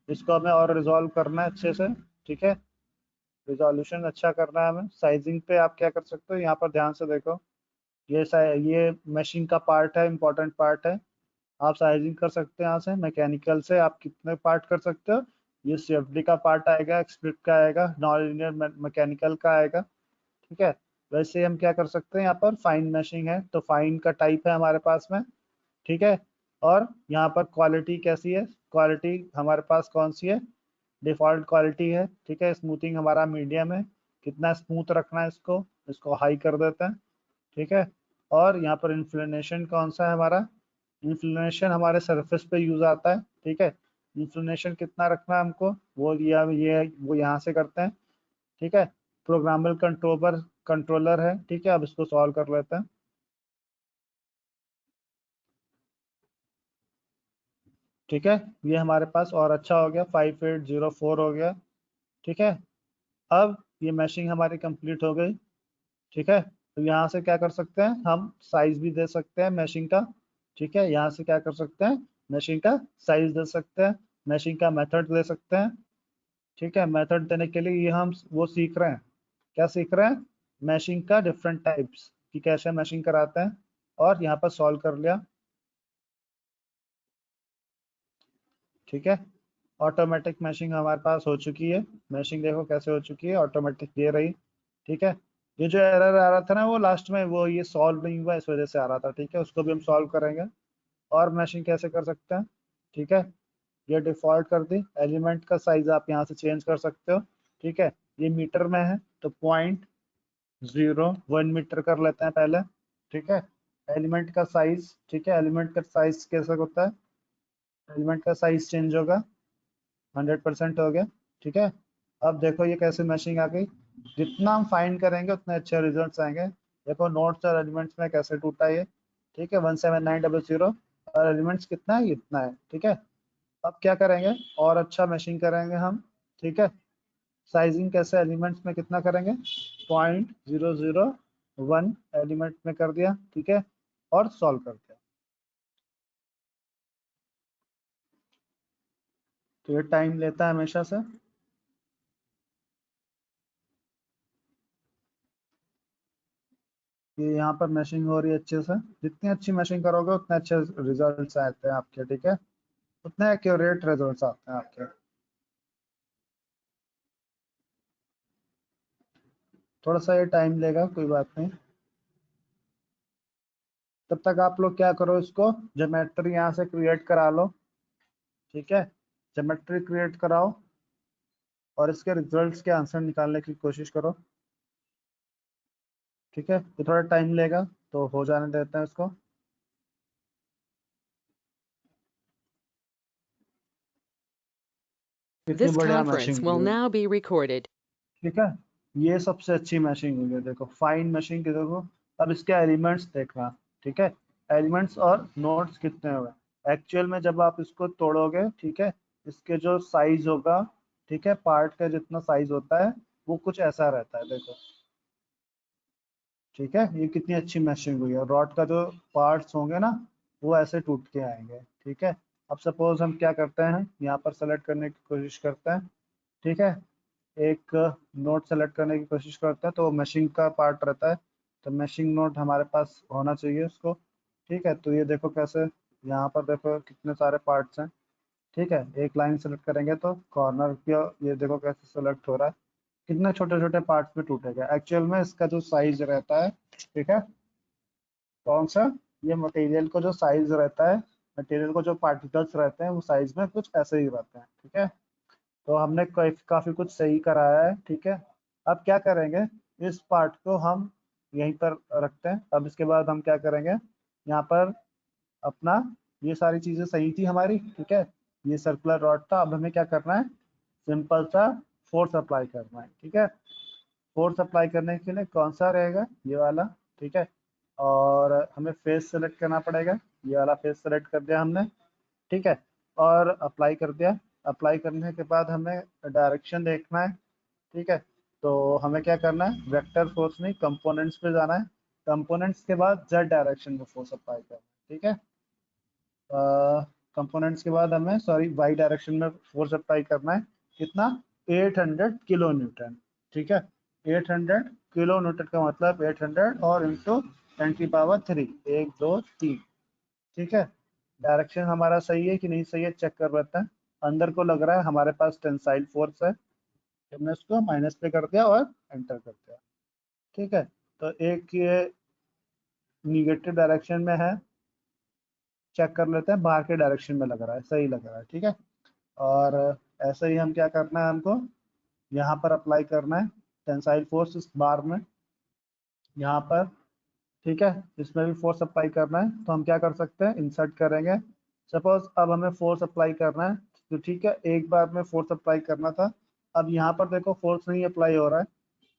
इसको हमें और रिजॉल्व करना है अच्छे से, ठीक है, रिजोल्यूशन अच्छा करना है हमें। साइजिंग पे आप क्या कर सकते हो, यहाँ पर ध्यान से देखो, ये मशीन का पार्ट है, इंपॉर्टेंट पार्ट है, आप साइजिंग कर सकते हैं यहाँ से। मैकेनिकल से आप कितने पार्ट कर सकते हो, ये सीएफडी का पार्ट आएगा, एक्सप्लिट का आएगा, नॉन लीनियर मैकेनिकल का आएगा, ठीक है। वैसे हम क्या कर सकते हैं, यहाँ पर फाइन मैशिंग है तो फाइन का टाइप है हमारे पास में, ठीक है। और यहाँ पर क्वालिटी कैसी है, क्वालिटी हमारे पास कौन सी है, डिफॉल्ट क्वालिटी है, ठीक है। स्मूथिंग हमारा मीडियम है, कितना स्मूथ रखना है इसको, इसको हाई कर देते हैं, ठीक है। और यहाँ पर इंफ्लेशन कौन सा है हमारा, इंफ्लेशन हमारे सरफेस पे यूज आता है, ठीक है। इंफ्लेशन कितना रखना है हमको, वो ये वो यहाँ से करते हैं, ठीक है। प्रोग्रामेबल कंट्रोलर है, ठीक है। अब इसको सॉल्व कर लेते हैं, ठीक है। ये हमारे पास और अच्छा हो गया, 5804 हो गया, ठीक है। अब ये मैशिंग हमारी कंप्लीट हो गई, ठीक है। तो यहाँ से क्या कर सकते हैं, हम साइज भी दे सकते हैं मैशिंग का, ठीक है। यहाँ से क्या कर सकते हैं, मैशिंग का साइज दे सकते हैं, मैशिंग का मेथड दे सकते हैं, ठीक है। मेथड देने के लिए ये हम वो सीख रहे हैं, क्या सीख रहे हैं, मैशिंग का डिफरेंट टाइप्स कि कैसे मैशिंग कराते हैं। और यहाँ पर सॉल्व कर लिया, ठीक है। ऑटोमेटिक मैशिंग हमारे पास हो चुकी है, मैशिंग देखो कैसे हो चुकी है, ऑटोमेटिक ये रही, ठीक है। ये जो एरर आ रहा था ना वो लास्ट में, वो ये सॉल्व नहीं हुआ इस वजह से आ रहा था, ठीक है, उसको भी हम सॉल्व करेंगे। और मैशिंग कैसे कर सकते हैं, ठीक है, ये डिफॉल्ट कर दी, एलिमेंट का साइज आप यहाँ से चेंज कर सकते हो, ठीक है। ये मीटर में है तो 0.01 मीटर कर लेते हैं पहले, ठीक है। एलिमेंट का साइज, ठीक है, एलिमेंट का साइज कैसे होता है, एलिमेंट का साइज चेंज होगा, 100% हो गया, ठीक है। अब देखो ये कैसे मैशिंग आ गई, जितना हम फाइंड करेंगे उतने अच्छे रिजल्ट्स आएंगे। देखो नोट्स और एलिमेंट्स में कैसे टूटा ये, ठीक है, 17900 और एलिमेंट्स कितना है, इतना है, ठीक है। अब क्या करेंगे, और अच्छा मैशिंग करेंगे हम, ठीक है। साइजिंग कैसे, एलिमेंट्स में कितना करेंगे, 0.001 एलिमेंट में कर दिया, ठीक है, और सॉल्व कर दिया। तो ये टाइम लेता है हमेशा से, कि यहाँ पर मैशिंग हो रही है अच्छे से, जितनी अच्छी मैशिंग करोगे उतने अच्छे रिजल्ट्स आते हैं आपके, ठीक है, उतने एक्यूरेट रिजल्ट्स आते हैं आपके। थोड़ा सा ये टाइम लेगा, कोई बात नहीं। तब तक आप लोग क्या करो, इसको ज्योमेट्री यहाँ से क्रिएट करा लो, ठीक है, ज्योमेट्री क्रिएट कराओ और इसके रिजल्ट्स के आंसर निकालने की कोशिश करो, ठीक है। ये थोड़ा टाइम लेगा तो हो जाने देते हैं इसको। कितनी This बढ़िया conference मैशिंग हुई will है, now be recorded. ठीक है। ये सबसे अच्छी मैशिंग हुई है, देखो फाइन मैशिंग की देखो। अब इसके एलिमेंट्स देखना, ठीक है, एलिमेंट्स और नोट्स कितने हुए एक्चुअल में जब आप इसको तोड़ोगे, ठीक है। इसके जो साइज होगा, ठीक है, पार्ट का जितना साइज होता है वो कुछ ऐसा रहता है, देखो, ठीक है। ये कितनी अच्छी मैशिंग हुई है, रॉड का जो पार्ट्स होंगे ना वो ऐसे टूट के आएंगे, ठीक है। अब सपोज हम क्या करते हैं, यहाँ पर सेलेक्ट करने की कोशिश करते हैं, ठीक है, एक नोट सेलेक्ट करने की कोशिश करते हैं तो मैशिंग का पार्ट रहता है, तो मैशिंग नोट हमारे पास होना चाहिए उसको, ठीक है। तो ये देखो कैसे यहाँ पर देखो कितने सारे पार्ट्स हैं। ठीक है, एक लाइन सेलेक्ट करेंगे तो कॉर्नर की ये देखो कैसे सेलेक्ट हो रहा है, कितने छोटे छोटे पार्ट्स में टूटेगा। एक्चुअल में इसका जो साइज रहता है, ठीक है, कौन सा, ये मटेरियल को जो साइज रहता है, मटेरियल को जो पार्टिकल्स रहते हैं वो साइज में कुछ ऐसे ही रहते हैं। ठीक है, तो हमने काफी कुछ सही कराया है। ठीक है, अब क्या करेंगे, इस पार्ट को हम यहीं पर रखते हैं। अब इसके बाद हम क्या करेंगे, यहाँ पर अपना ये सारी चीजें सही थी हमारी। ठीक है, ये सर्कुलर रॉड था। अब हमें क्या करना है, सिंपल सा फोर्स अप्लाई करना है। ठीक है, फोर्स अप्लाई करने के लिए कौन सा रहेगा, ये वाला। ठीक है, और हमें फेस सेलेक्ट करना पड़ेगा, ये वाला फेस सेलेक्ट कर दिया हमने। ठीक है, और अप्लाई कर दिया। अप्लाई करने के बाद हमें डायरेक्शन देखना है। ठीक है, तो हमें क्या करना है, वेक्टर फोर्स नहीं, कंपोनेंट्स पे जाना है। कंपोनेंट्स के बाद जेड डायरेक्शन में फोर्स अप्लाई करना है। ठीक है, कंपोनेंट्स के बाद हमें सॉरी वाई डायरेक्शन में फोर्स अप्लाई करना है। कितना, 800 किलो न्यूटन। ठीक है, 800 किलो न्यूटन का मतलब 800 और इंटू 10⁻³ 1 2 3। ठीक है, डायरेक्शन हमारा सही है कि नहीं सही है चेक कर लेते हैं। अंदर को लग रहा है हमारे पास टेंसाइल फोर्स है, हमने इसको माइनस पे कर दिया और एंटर कर दिया। ठीक है, तो एक ये निगेटिव डायरेक्शन में है, चेक कर लेते हैं, बाहर के डायरेक्शन में लग रहा है, सही लग रहा है। ठीक है, और ऐसे ही हम क्या करना है, हमको यहाँ पर अप्लाई करना है टेंसाइल फोर्स इस बार में, यहाँ पर। ठीक है, इसमें भी फोर्स अप्लाई करना है, तो हम क्या कर सकते हैं, इंसर्ट करेंगे। सपोज अब हमें फोर्स अप्लाई करना है, तो ठीक है, एक बार में फोर्स अप्लाई करना था। अब यहाँ पर देखो फोर्स नहीं अप्लाई हो रहा है।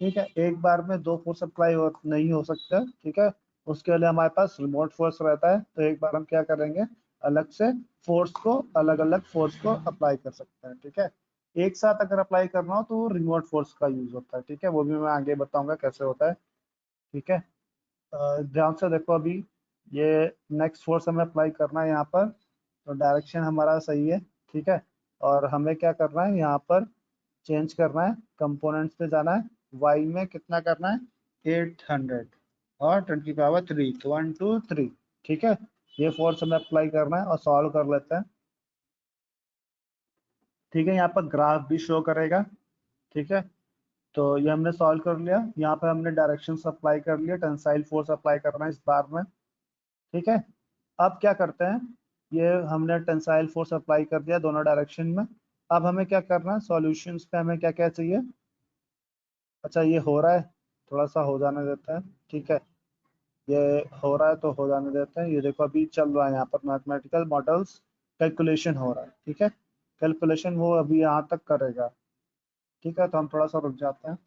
ठीक है, एक बार में दो फोर्स अप्लाई नहीं हो सकता। ठीक है, उसके लिए हमारे पास रिमोट फोर्स रहता है, तो एक बार हम क्या करेंगे, अलग से फोर्स को, अलग अलग फोर्स को अप्लाई कर सकते हैं। ठीक है, एक साथ अगर अप्लाई करना हो तो रिमोट फोर्स का यूज होता है। ठीक है, वो भी मैं आगे बताऊंगा कैसे होता है। ठीक है, ध्यान से देखो अभी, ये नेक्स्ट फोर्स हमें अप्लाई करना है यहाँ पर, तो डायरेक्शन हमारा सही है। ठीक है, और हमें क्या करना है, यहाँ पर चेंज करना है, कंपोनेंट्स पे जाना है, वाई में कितना करना है, 800 और 10⁻³ 1 2 3। ठीक है, ये फोर्स हमें अप्लाई करना है और सॉल्व कर लेते हैं। ठीक है, यहाँ पर ग्राफ भी शो करेगा। ठीक है, तो ये हमने सॉल्व कर लिया, यहाँ पे हमने डायरेक्शन अप्लाई कर लिया, टेंसाइल फोर्स अप्लाई करना है इस बार में। ठीक है, अब क्या करते हैं, ये हमने टेंसाइल फोर्स अप्लाई कर दिया दोनों डायरेक्शन में। अब हमें क्या करना है, सॉल्यूशंस पे हमें क्या क्या चाहिए। अच्छा, ये हो रहा है, थोड़ा सा हो जाने देते हैं। ठीक है, ये हो रहा है तो हो जाने देते हैं। ये देखो अभी चल रहा है, यहाँ पर मैथमेटिकल मॉडल्स कैलकुलेशन हो रहा है। ठीक है, कैलकुलेशन वो अभी यहाँ तक करेगा। ठीक है, तो हम थोड़ा सा रुक जाते हैं।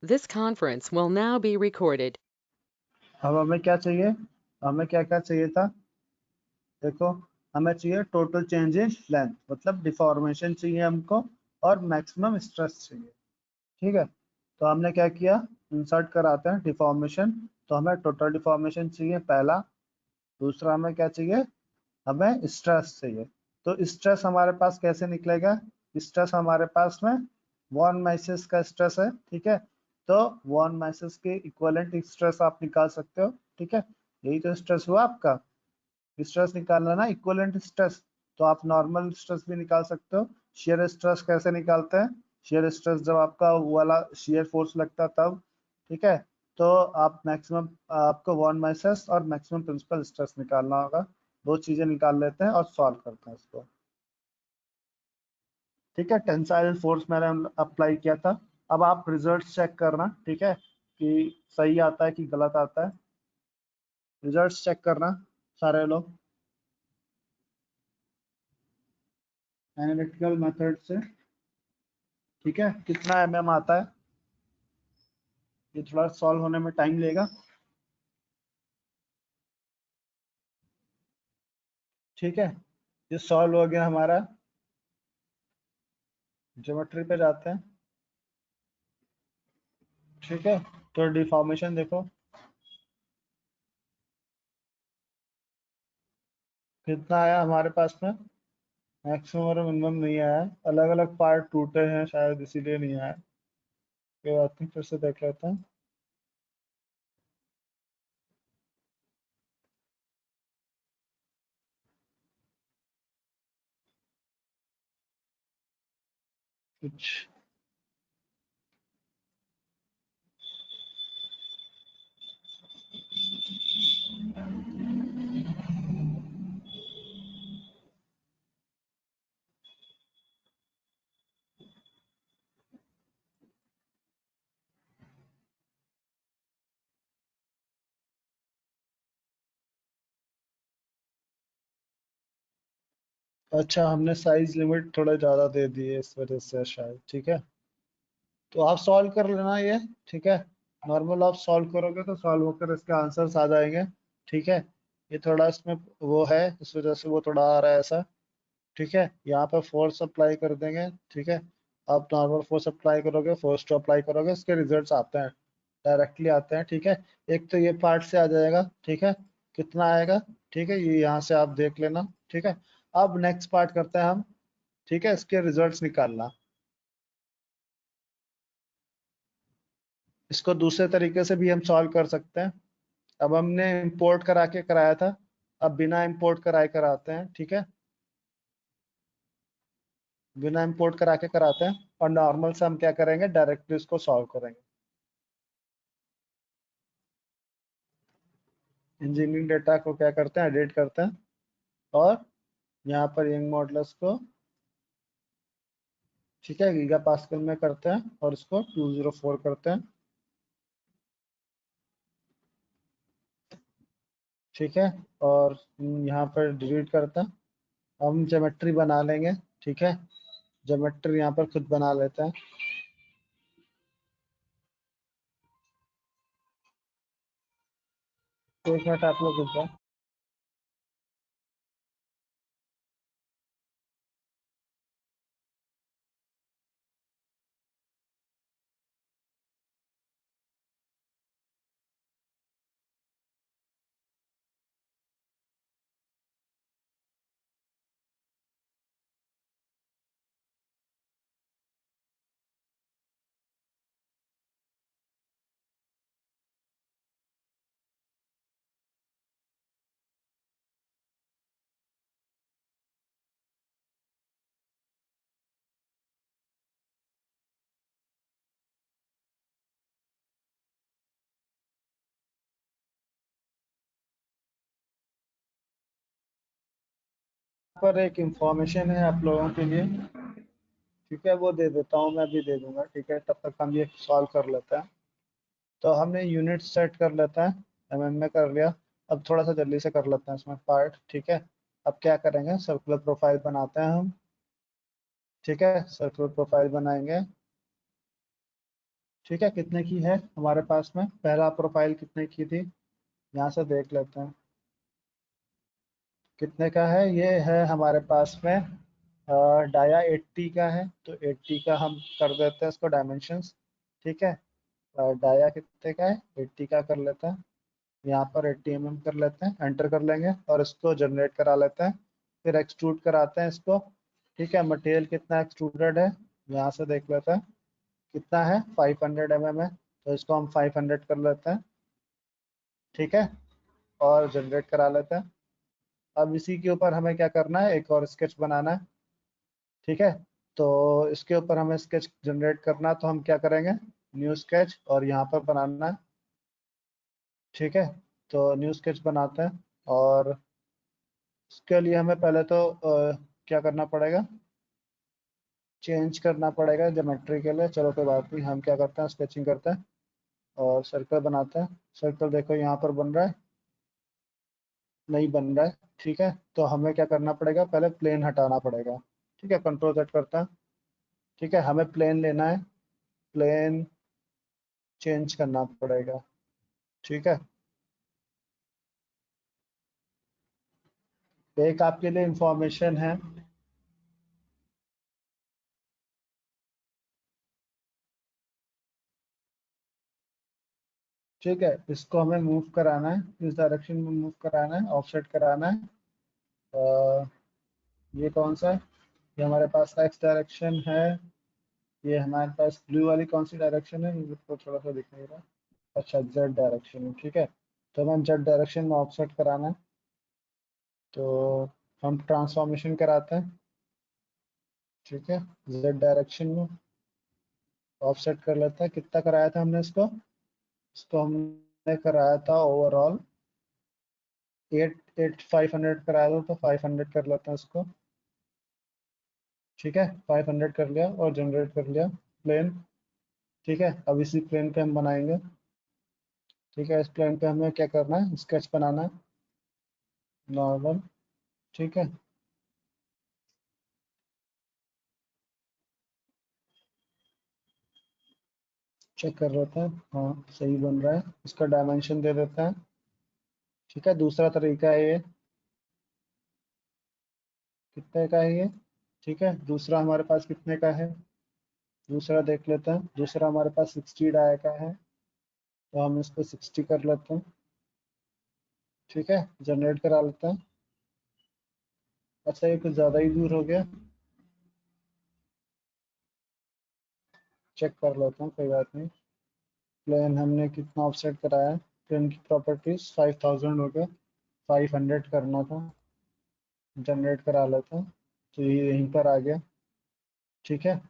This conference will now be recorded. अब हमें क्या चाहिए, हमें क्या क्या चाहिए था, देखो, हमें चाहिए टोटल चेंज इन लेंथ, मतलब डिफॉर्मेशन चाहिए हमको, और मैक्सिमम स्ट्रेस चाहिए। ठीक है, तो हमने क्या किया, इंसर्ट कराते हैं डिफॉर्मेशन, तो हमें टोटल डिफॉर्मेशन चाहिए पहला। दूसरा हमें क्या चाहिए, हमें स्ट्रेस चाहिए। तो स्ट्रेस हमारे पास कैसे निकलेगा, स्ट्रेस हमारे पास में वॉन माइसिस का स्ट्रेस है। ठीक है, तो वॉन माइसिस के इक्विवेलेंट स्ट्रेस आप निकाल सकते हो। ठीक है, यही तो स्ट्रेस हुआ आपका, स्ट्रेस निकालना ना, इक्विवेलेंट स्ट्रेस। तो आप नॉर्मल स्ट्रेस भी निकाल सकते हो। शेयर स्ट्रेस कैसे निकालते हैं, शेयर स्ट्रेस जब आपका वो वाला शेयर फोर्स लगता है तब। ठीक है, तो आप मैक्सिमम, आपको वॉन माइसिस और मैक्सिमम प्रिंसिपल स्ट्रेस निकालना होगा। दो चीजें निकाल लेते हैं और सॉल्व करते हैं इसको। ठीक है, टेंसाइल फोर्स मैंने अप्लाई किया था। अब आप रिजल्ट चेक करना, ठीक है, कि सही आता है कि गलत आता है। रिजल्ट चेक करना सारे लोग एनालिटिकल मेथड से। ठीक है, कितना आता है, ये थोड़ा सॉल्व होने में टाइम लेगा। ठीक है, ये सॉल्व हो गया हमारा। ज्योमेट्री पे जाते हैं। ठीक है, तो डिफॉर्मेशन देखो कितना आया हमारे पास में, मैक्सिमम और मिनिमम नहीं आया, अलग अलग पार्ट टूटे हैं शायद इसीलिए नहीं आया। कोई बात नहीं, फिर से देख लेते हैं। कुछ अच्छा, हमने साइज लिमिट थोड़ा ज़्यादा दे दी है इस वजह से शायद। ठीक है, तो आप सॉल्व कर लेना ये। ठीक है, नॉर्मल आप सॉल्व करोगे तो सॉल्व होकर इसके आंसर्स आ जाएंगे। ठीक है, ये थोड़ा इसमें वो है, इस वजह से वो थोड़ा आ रहा है ऐसा। ठीक है, यहाँ पर फोर्स अप्लाई कर देंगे। ठीक है, आप नॉर्मल फोर्स अप्लाई करोगे, फोर्स टू अप्लाई करोगे, इसके रिजल्ट्स आते हैं, डायरेक्टली आते हैं। ठीक है, एक तो ये पार्ट से आ जाएगा। ठीक है, कितना आएगा? ठीक है, ये यहाँ से आप देख लेना। ठीक है, अब नेक्स्ट पार्ट करते हैं हम। ठीक है, इसके रिजल्ट्स निकालना। इसको दूसरे तरीके से भी हम सॉल्व कर सकते हैं। अब हमने इंपोर्ट करा के कराया था, अब बिना इंपोर्ट कराए कराते हैं। ठीक है, बिना इंपोर्ट करा के कराते हैं, और नॉर्मल से हम क्या करेंगे, डायरेक्टली इसको सॉल्व करेंगे। इंजीनियरिंग डेटा को क्या करते हैं, एडिट करते हैं, और यहाँ पर यंग मॉडल्स को, ठीक है, गीगा पास्कल में करते हैं, और इसको 204 करते हैं। ठीक है, और यहाँ पर डिलीट करते हैं। हम ज्योमेट्री बना लेंगे। ठीक है, ज्योमेट्री यहाँ पर खुद बना लेते हैं। तो एक मिनट आप लोग रुक जाओ। यहाँ पर एक इंफॉर्मेशन है आप लोगों के लिए। ठीक है, वो दे देता हूँ, मैं भी दे दूंगा। ठीक है, तब तक हम ये सॉल्व कर लेते हैं। तो हमने यूनिट सेट कर लेता है, एमएम में कर लिया। अब थोड़ा सा जल्दी से कर लेते हैं इसमें पार्ट। ठीक है, अब क्या करेंगे, सर्कुलर प्रोफाइल बनाते हैं हम। ठीक है, सर्कुलर प्रोफाइल बनाएंगे। ठीक है, कितने की है हमारे पास में, पहला प्रोफाइल कितने की थी, यहाँ से देख लेते हैं कितने का है। ये है हमारे पास में डाया 80 का है, तो 80 का हम कर देते हैं इसको डायमेंशंस। ठीक है, डाया कितने का है, 80 का कर लेते हैं। यहाँ पर 80 mm कर लेते हैं, एंटर कर लेंगे, और इसको जनरेट करा लेते हैं। फिर एक्सट्रूड कराते हैं इसको। ठीक है, मटेरियल कितना एक्सट्रूडेड है, यहाँ से देख लेते हैं कितना है, 500 mm है, तो इसको हम 500 कर लेते हैं। ठीक है, और जनरेट करा लेते हैं। अब इसी के ऊपर हमें क्या करना है, एक और स्केच बनाना है। ठीक है, तो इसके ऊपर हमें स्केच जनरेट करना है, तो हम क्या करेंगे, न्यू स्केच, और यहाँ पर बनाना है। ठीक है, तो न्यू स्केच बनाते हैं, और इसके लिए हमें पहले तो क्या करना पड़ेगा, चेंज करना पड़ेगा ज्योमेट्री के लिए। चलो कोई बात नहीं, हम क्या करते हैं, स्केचिंग करते हैं और सर्कल बनाते हैं। सर्कल देखो यहाँ पर बन रहा है, नहीं बन रहा है। ठीक है, तो हमें क्या करना पड़ेगा, पहले प्लेन हटाना पड़ेगा। ठीक है, कंट्रोल सेट करते हैं। ठीक है, हमें प्लेन लेना है, प्लेन चेंज करना पड़ेगा। ठीक है, तो एक आपके लिए इंफॉर्मेशन है। ठीक है, इसको हमें मूव कराना है, इस डायरेक्शन में मूव कराना है, ऑफसेट कराना है। ये कौन सा है, ये हमारे पास एक्स डायरेक्शन है। ये हमारे पास ब्लू वाली कौन सी डायरेक्शन है, ये तो थोड़ा सा दिख नहीं रहा। अच्छा, जेड डायरेक्शन है। ठीक है, तो हमें जेड डायरेक्शन में ऑफसेट कराना है, तो हम ट्रांसफॉर्मेशन कराते हैं। ठीक है, जेड डायरेक्शन में ऑफसेट कर लेते हैं। कितना कराया था हमने इसको? इसको हमने कराया था ओवरऑल 500 कराया था, तो 500 कर लेते हैं इसको। ठीक है, 500 कर लिया और जनरेट कर लिया प्लेन। ठीक है, अब इसी प्लेन पे हम बनाएंगे। ठीक है, इस प्लेन पे हमें क्या करना है? स्केच बनाना है नॉर्मल। ठीक है, चेक कर लेते हैं, हाँ सही बन रहा है। इसका डायमेंशन दे देते हैं। ठीक है, दूसरा तरीका है ये। कितने का है ये? ठीक है, दूसरा हमारे पास कितने का है? दूसरा देख लेते हैं। दूसरा हमारे पास 60 डाई का है, तो हम इसको 60 कर लेते हैं। ठीक है, जनरेट करा लेते हैं। अच्छा, ये कुछ ज़्यादा ही दूर हो गया। चेक कर लेते हैं, कोई बात नहीं। प्लेन हमने कितना ऑफसेट कराया है? प्लेन की प्रॉपर्टीज 5000 हो गया, 500 करना था। जनरेट करा लेते हैं, तो ये यहीं पर आ गया। ठीक है,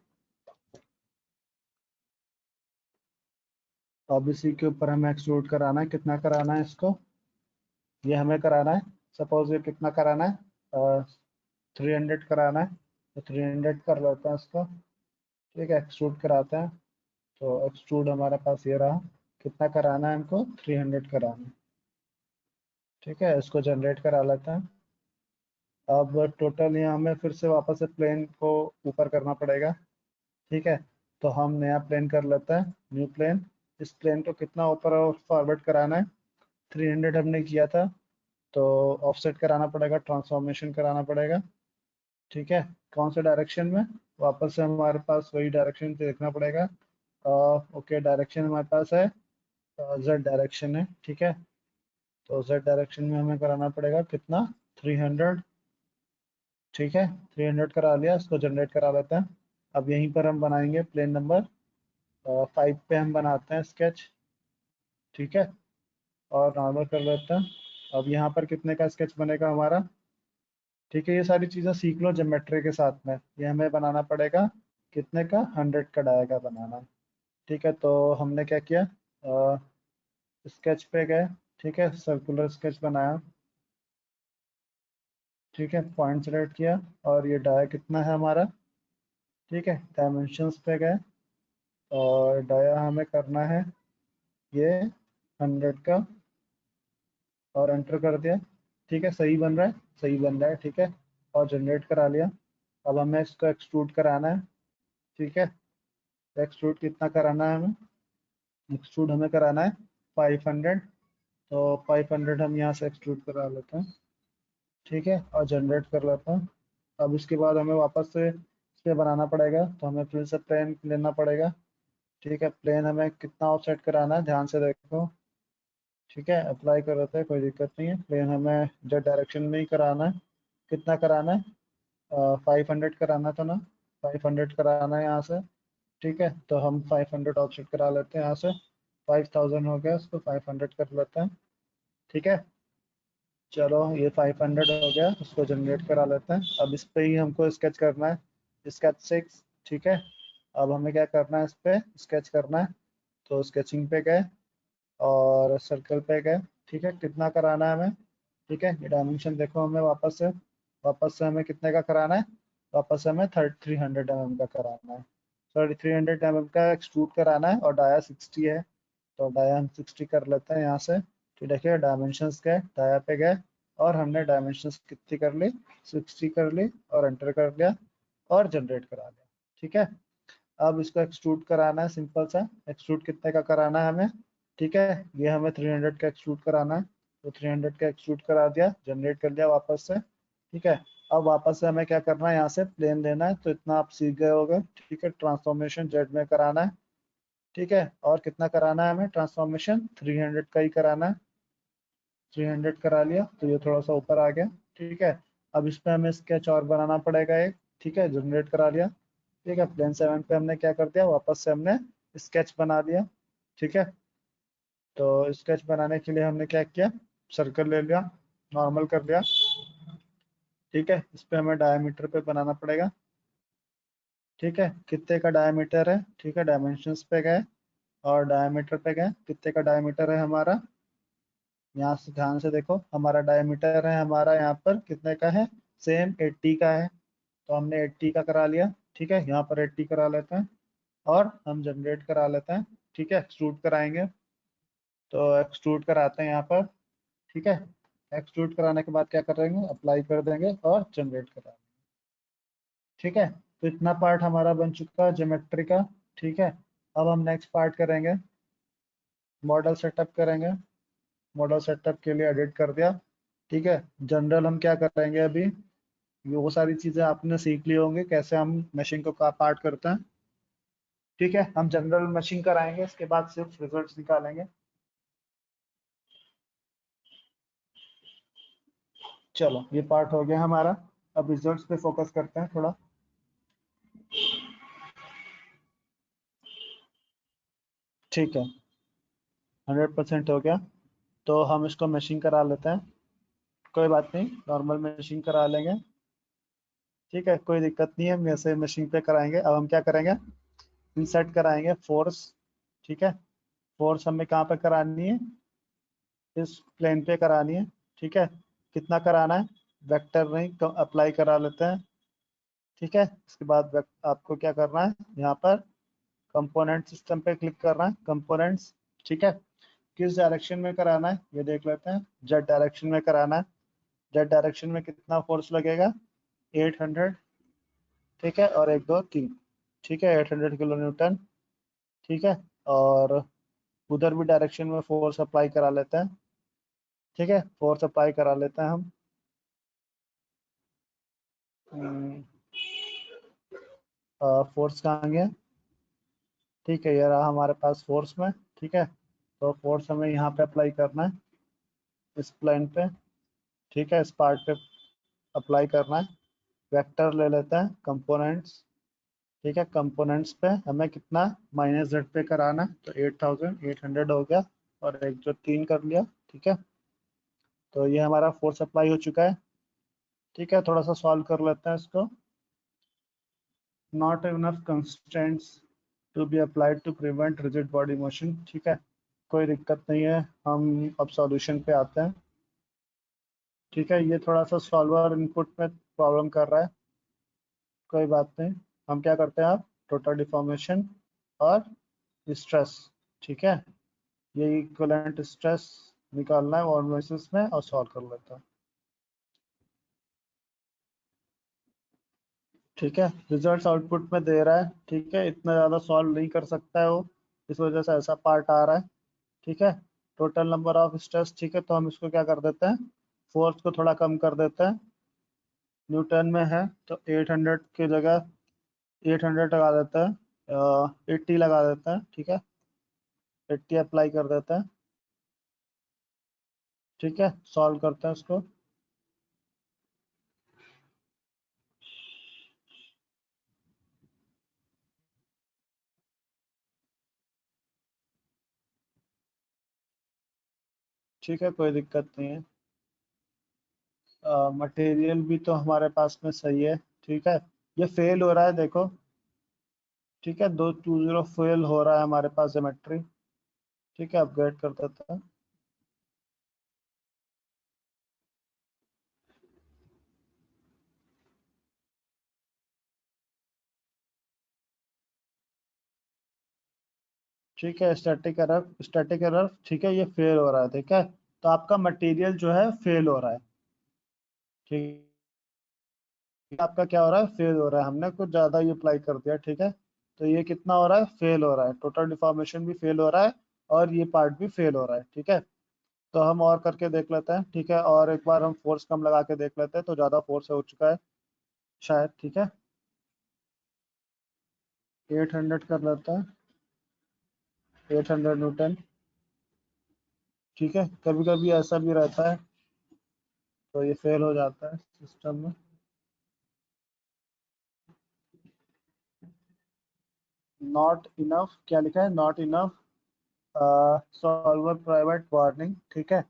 अब इसी के ऊपर हमें एक्सट्रूड कराना है। कितना कराना है इसको? ये हमें कराना है, सपोज ये कितना कराना है? 300 कराना है, तो 300 कर लेते हैं इसको। ठीक है, एक्सट्रूड कराते हैं। तो एक्सट्रूड हमारे पास ये रहा। कितना कराना है हमको? 300 कराना है। ठीक है, इसको जनरेट करा लेते हैं। अब टोटल यहाँ हमें फिर से वापस से प्लेन को ऊपर करना पड़ेगा। ठीक है, तो हम नया प्लेन कर लेते हैं, न्यू प्लेन। इस प्लेन को कितना ऊपर और फॉरवर्ड कराना है? 300 हमने किया था, तो ऑफसेट कराना पड़ेगा, ट्रांसफॉर्मेशन कराना पड़ेगा। ठीक है, कौन से डायरेक्शन में? वापस से हमारे पास वही डायरेक्शन देखना पड़ेगा। ओके, डायरेक्शन हमारे पास है, जेड डायरेक्शन है। ठीक है, तो जेड डायरेक्शन में हमें कराना पड़ेगा कितना? 300। ठीक है, 300 करा लिया, इसको जनरेट करा लेते हैं। अब यहीं पर हम बनाएंगे प्लेन नंबर 5 पे हम बनाते हैं स्केच। ठीक है, और नॉर्मल कर लेते हैं। अब यहाँ पर कितने का स्केच बनेगा हमारा? ठीक है, ये सारी चीज़ें सीख लो ज्योमेट्री के साथ में। ये हमें बनाना पड़ेगा कितने का? 100 का डायगा बनाना है। ठीक है, तो हमने क्या किया? स्केच पे गए। ठीक है, सर्कुलर स्केच बनाया। ठीक है, पॉइंट सेलेक्ट किया, और ये डाया कितना है हमारा? ठीक है, डायमेंशंस पे गए, और डाया हमें करना है ये 100 का, और एंटर कर दिया। ठीक है, सही बन रहा है, सही बन रहा है। ठीक है, और जनरेट करा लिया। अब हमें इसको एक्सट्रूड कराना है। ठीक है, एक्सट्रूड कितना कराना है हमें? एक्सट्रूड हमें कराना है 500, तो 500 हम यहाँ से एक्सट्रूड करा लेते हैं। ठीक है, और जनरेट कर लेते हैं। अब इसके बाद हमें वापस से इस पे बनाना पड़ेगा, तो हमें फिर से प्लेन लेना पड़ेगा। ठीक है, प्लेन हमें कितना ऑफसेट कराना है, ध्यान से देखो। ठीक है, अप्लाई कर लेते हैं, कोई दिक्कत नहीं है। प्लेन हमें जो डायरेक्शन में ही कराना है। कितना कराना है? 500 कराना था ना? 500 कराना है यहाँ से। ठीक है, तो हम 500 ऑफसेट करा लेते हैं यहाँ से। 5000 हो गया, उसको 500 कर लेते हैं। ठीक है, चलो ये 500 हो गया, उसको जनरेट करा लेते हैं। अब इस पे ही हमको स्केच करना है, स्केच 6। ठीक है, अब हमें क्या करना है? इस पे स्केच करना है, तो स्केचिंग पे गए और सर्कल पे गए। ठीक है, कितना कराना है हमें? ठीक है, ये डायमेंशन देखो, हमें वापस से हमें कितने का कराना है? वापस से हमें 300 mm का कराना है। सॉरी, 300 mm का एक्सट्रूड कराना है, और डाया 60 है, तो डाया हम 60 कर लेते हैं यहाँ से। तो देखिए, डायमेंशंस गए, डाया पे गए, और हमने डायमेंशंस कितनी कर ली? 60 कर ली, और एंटर कर लिया, और जनरेट करा लिया। ठीक है, अब इसको एक्सट्रूड कराना है, सिंपल सा। एक्सट्रूड कितने का कराना है हमें? ठीक है, ये हमें 300 का एक्सट्रूड कराना है, तो 300 का एक्सट्रूड करा दिया, जनरेट कर लिया वापस से। ठीक है, अब वापस से हमें क्या करना है? यहाँ से प्लेन लेना है, तो इतना आप सीख गए होगे। ठीक है, ट्रांसफॉर्मेशन जेड में कराना है। ठीक है, और कितना कराना है हमें ट्रांसफॉर्मेशन? 300 का ही कराना है। 300 करा लिया, तो ये थोड़ा सा ऊपर आ गया। ठीक है, अब इस पे हमें स्केच और बनाना पड़ेगा एक। ठीक है, जनरेट करा लिया। ठीक है, प्लेन 7 पे हमने क्या कर दिया? वापस से हमने स्केच बना दिया। ठीक है, तो स्केच बनाने के लिए हमने क्या किया? सर्कल ले लिया, नॉर्मल कर लिया। ठीक है, इस पे हमें डायमीटर पे बनाना पड़ेगा। ठीक है, कितने का डायमीटर है, ठीक है, डायमेंशंस पे गए और डायमीटर पे गए, कितने का डायमीटर है हमारा, यहाँ से ध्यान से देखो, हमारा डायमीटर है हमारा यहाँ पर कितने का है, सेम 80 का है, तो हमने 80 का करा लिया। ठीक है, यहाँ पर 80 करा लेते हैं और हम जनरेट करा लेते हैं। ठीक है, एक्सट्रूड कराएंगे, तो एक्सट्रूड कराते हैं यहाँ पर। ठीक है, एक्सट्रूड कराने के बाद क्या करेंगे, अप्लाई कर देंगे और जनरेट करा। ठीक है, तो इतना पार्ट हमारा बन चुका है ज्योमेट्री का। ठीक है, अब हम नेक्स्ट पार्ट करेंगे, मॉडल सेटअप करेंगे। मॉडल सेटअप के लिए एडिट कर दिया। ठीक है, जनरल हम क्या करेंगे अभी, ये वो सारी चीज़ें आपने सीख ली होंगी कैसे हम मशीन को का पार्ट करते हैं। ठीक है, हम जनरल मशीन कराएंगे, इसके बाद सिर्फ रिजल्ट्स निकालेंगे। चलो, ये पार्ट हो गया हमारा। अब रिजल्ट्स पे फोकस करते हैं थोड़ा। ठीक है, 100% हो गया, तो हम इसको मशीन करा लेते हैं। कोई बात नहीं, नॉर्मल मशीन करा लेंगे। ठीक है, कोई दिक्कत नहीं है, हम ऐसे मशीन पे कराएंगे। अब हम क्या करेंगे, इंसर्ट कराएंगे फोर्स। ठीक है, फोर्स हमें कहाँ पे करानी है, इस प्लेन पे करानी है। ठीक है, कितना कराना है, वेक्टर नहीं अप्लाई करा लेते हैं। ठीक है, इसके बाद आपको क्या करना है, यहाँ पर कंपोनेंट सिस्टम पे क्लिक करना है, कंपोनेंट्स। ठीक है, किस डायरेक्शन में कराना है ये देख लेते हैं, जेड डायरेक्शन में कराना है। जेड डायरेक्शन में कितना फोर्स लगेगा, 800। ठीक है, और 1 2 3। ठीक है, 800 किलो न्यूटन। ठीक है, और उधर भी डायरेक्शन में फोर्स अप्लाई करा लेते हैं। ठीक है, फोर्स अप्लाई करा लेते हैं हम। फोर्स कहाँ गया, ठीक है, ये रहा हमारे पास फोर्स में। ठीक है, तो फोर्स हमें यहाँ पे अप्लाई करना है, इस प्लेन पे। ठीक है, इस पार्ट पे अप्लाई करना है। वेक्टर ले लेते हैं, कंपोनेंट्स। ठीक है, कंपोनेंट्स पे हमें कितना, -z पे कराना है, तो 8800 हो गया, और 1 जो 3 कर लिया। ठीक है, तो ये हमारा फोर्स अप्लाई हो चुका है। ठीक है, थोड़ा सा सॉल्व कर लेते हैं इसको। Not enough constraints to be applied to prevent rigid body motion. ठीक है, कोई दिक्कत नहीं है, हम अब सॉल्यूशन पे आते हैं। ठीक है, ये थोड़ा सा सॉल्वर इनपुट में प्रॉब्लम कर रहा है, कोई बात नहीं। हम क्या करते हैं, अब टोटल डिफॉर्मेशन और स्ट्रेस। ठीक है, ये इक्विवेलेंट स्ट्रेस निकालना है और बेसिस में, और सॉल्व कर लेते हैं। ठीक है, रिजल्ट्स आउटपुट में दे रहा है। ठीक है, इतना ज़्यादा सॉल्व नहीं कर सकता है वो, इस वजह से ऐसा पार्ट आ रहा है। ठीक है, टोटल नंबर ऑफ स्ट्रेस। ठीक है, तो हम इसको क्या कर देते हैं, फोर्स को थोड़ा कम कर देते हैं। न्यूटन में है तो 800 की जगह 800 लगा देते हैं, 80 लगा देते हैं। ठीक है, 80 अप्लाई कर देते हैं। ठीक है, सॉल्व करते हैं इसको। ठीक है, कोई दिक्कत नहीं है, मटेरियल भी तो हमारे पास में सही है। ठीक है, ये फेल हो रहा है देखो। ठीक है, 220 फेल हो रहा है हमारे पास ज्योमेट्री। ठीक है, अपग्रेड कर देते हैं। ठीक है, स्टैटिक एरर। ठीक है, ये फेल हो रहा है। ठीक है, तो आपका मटेरियल जो है फेल हो रहा है। ठीक है, आपका क्या हो रहा है, फेल हो रहा है, हमने कुछ ज़्यादा ही अप्लाई कर दिया। ठीक है, तो ये कितना हो रहा है, फेल हो रहा है, टोटल डिफॉर्मेशन भी फेल हो रहा है और ये पार्ट भी फेल हो रहा है। ठीक है, तो हम और करके देख लेते हैं। ठीक है, और एक बार हम फोर्स कम लगा के देख लेते हैं, तो ज़्यादा फोर्स हो चुका है शायद। ठीक है, 800 कर लेते हैं, 800 न्यूटन। ठीक है, कभी कभी ऐसा भी रहता है, तो ये फेल हो जाता है सिस्टम में। नॉट इनफ, क्या लिखा है, not enough solver private warning. ठीक है,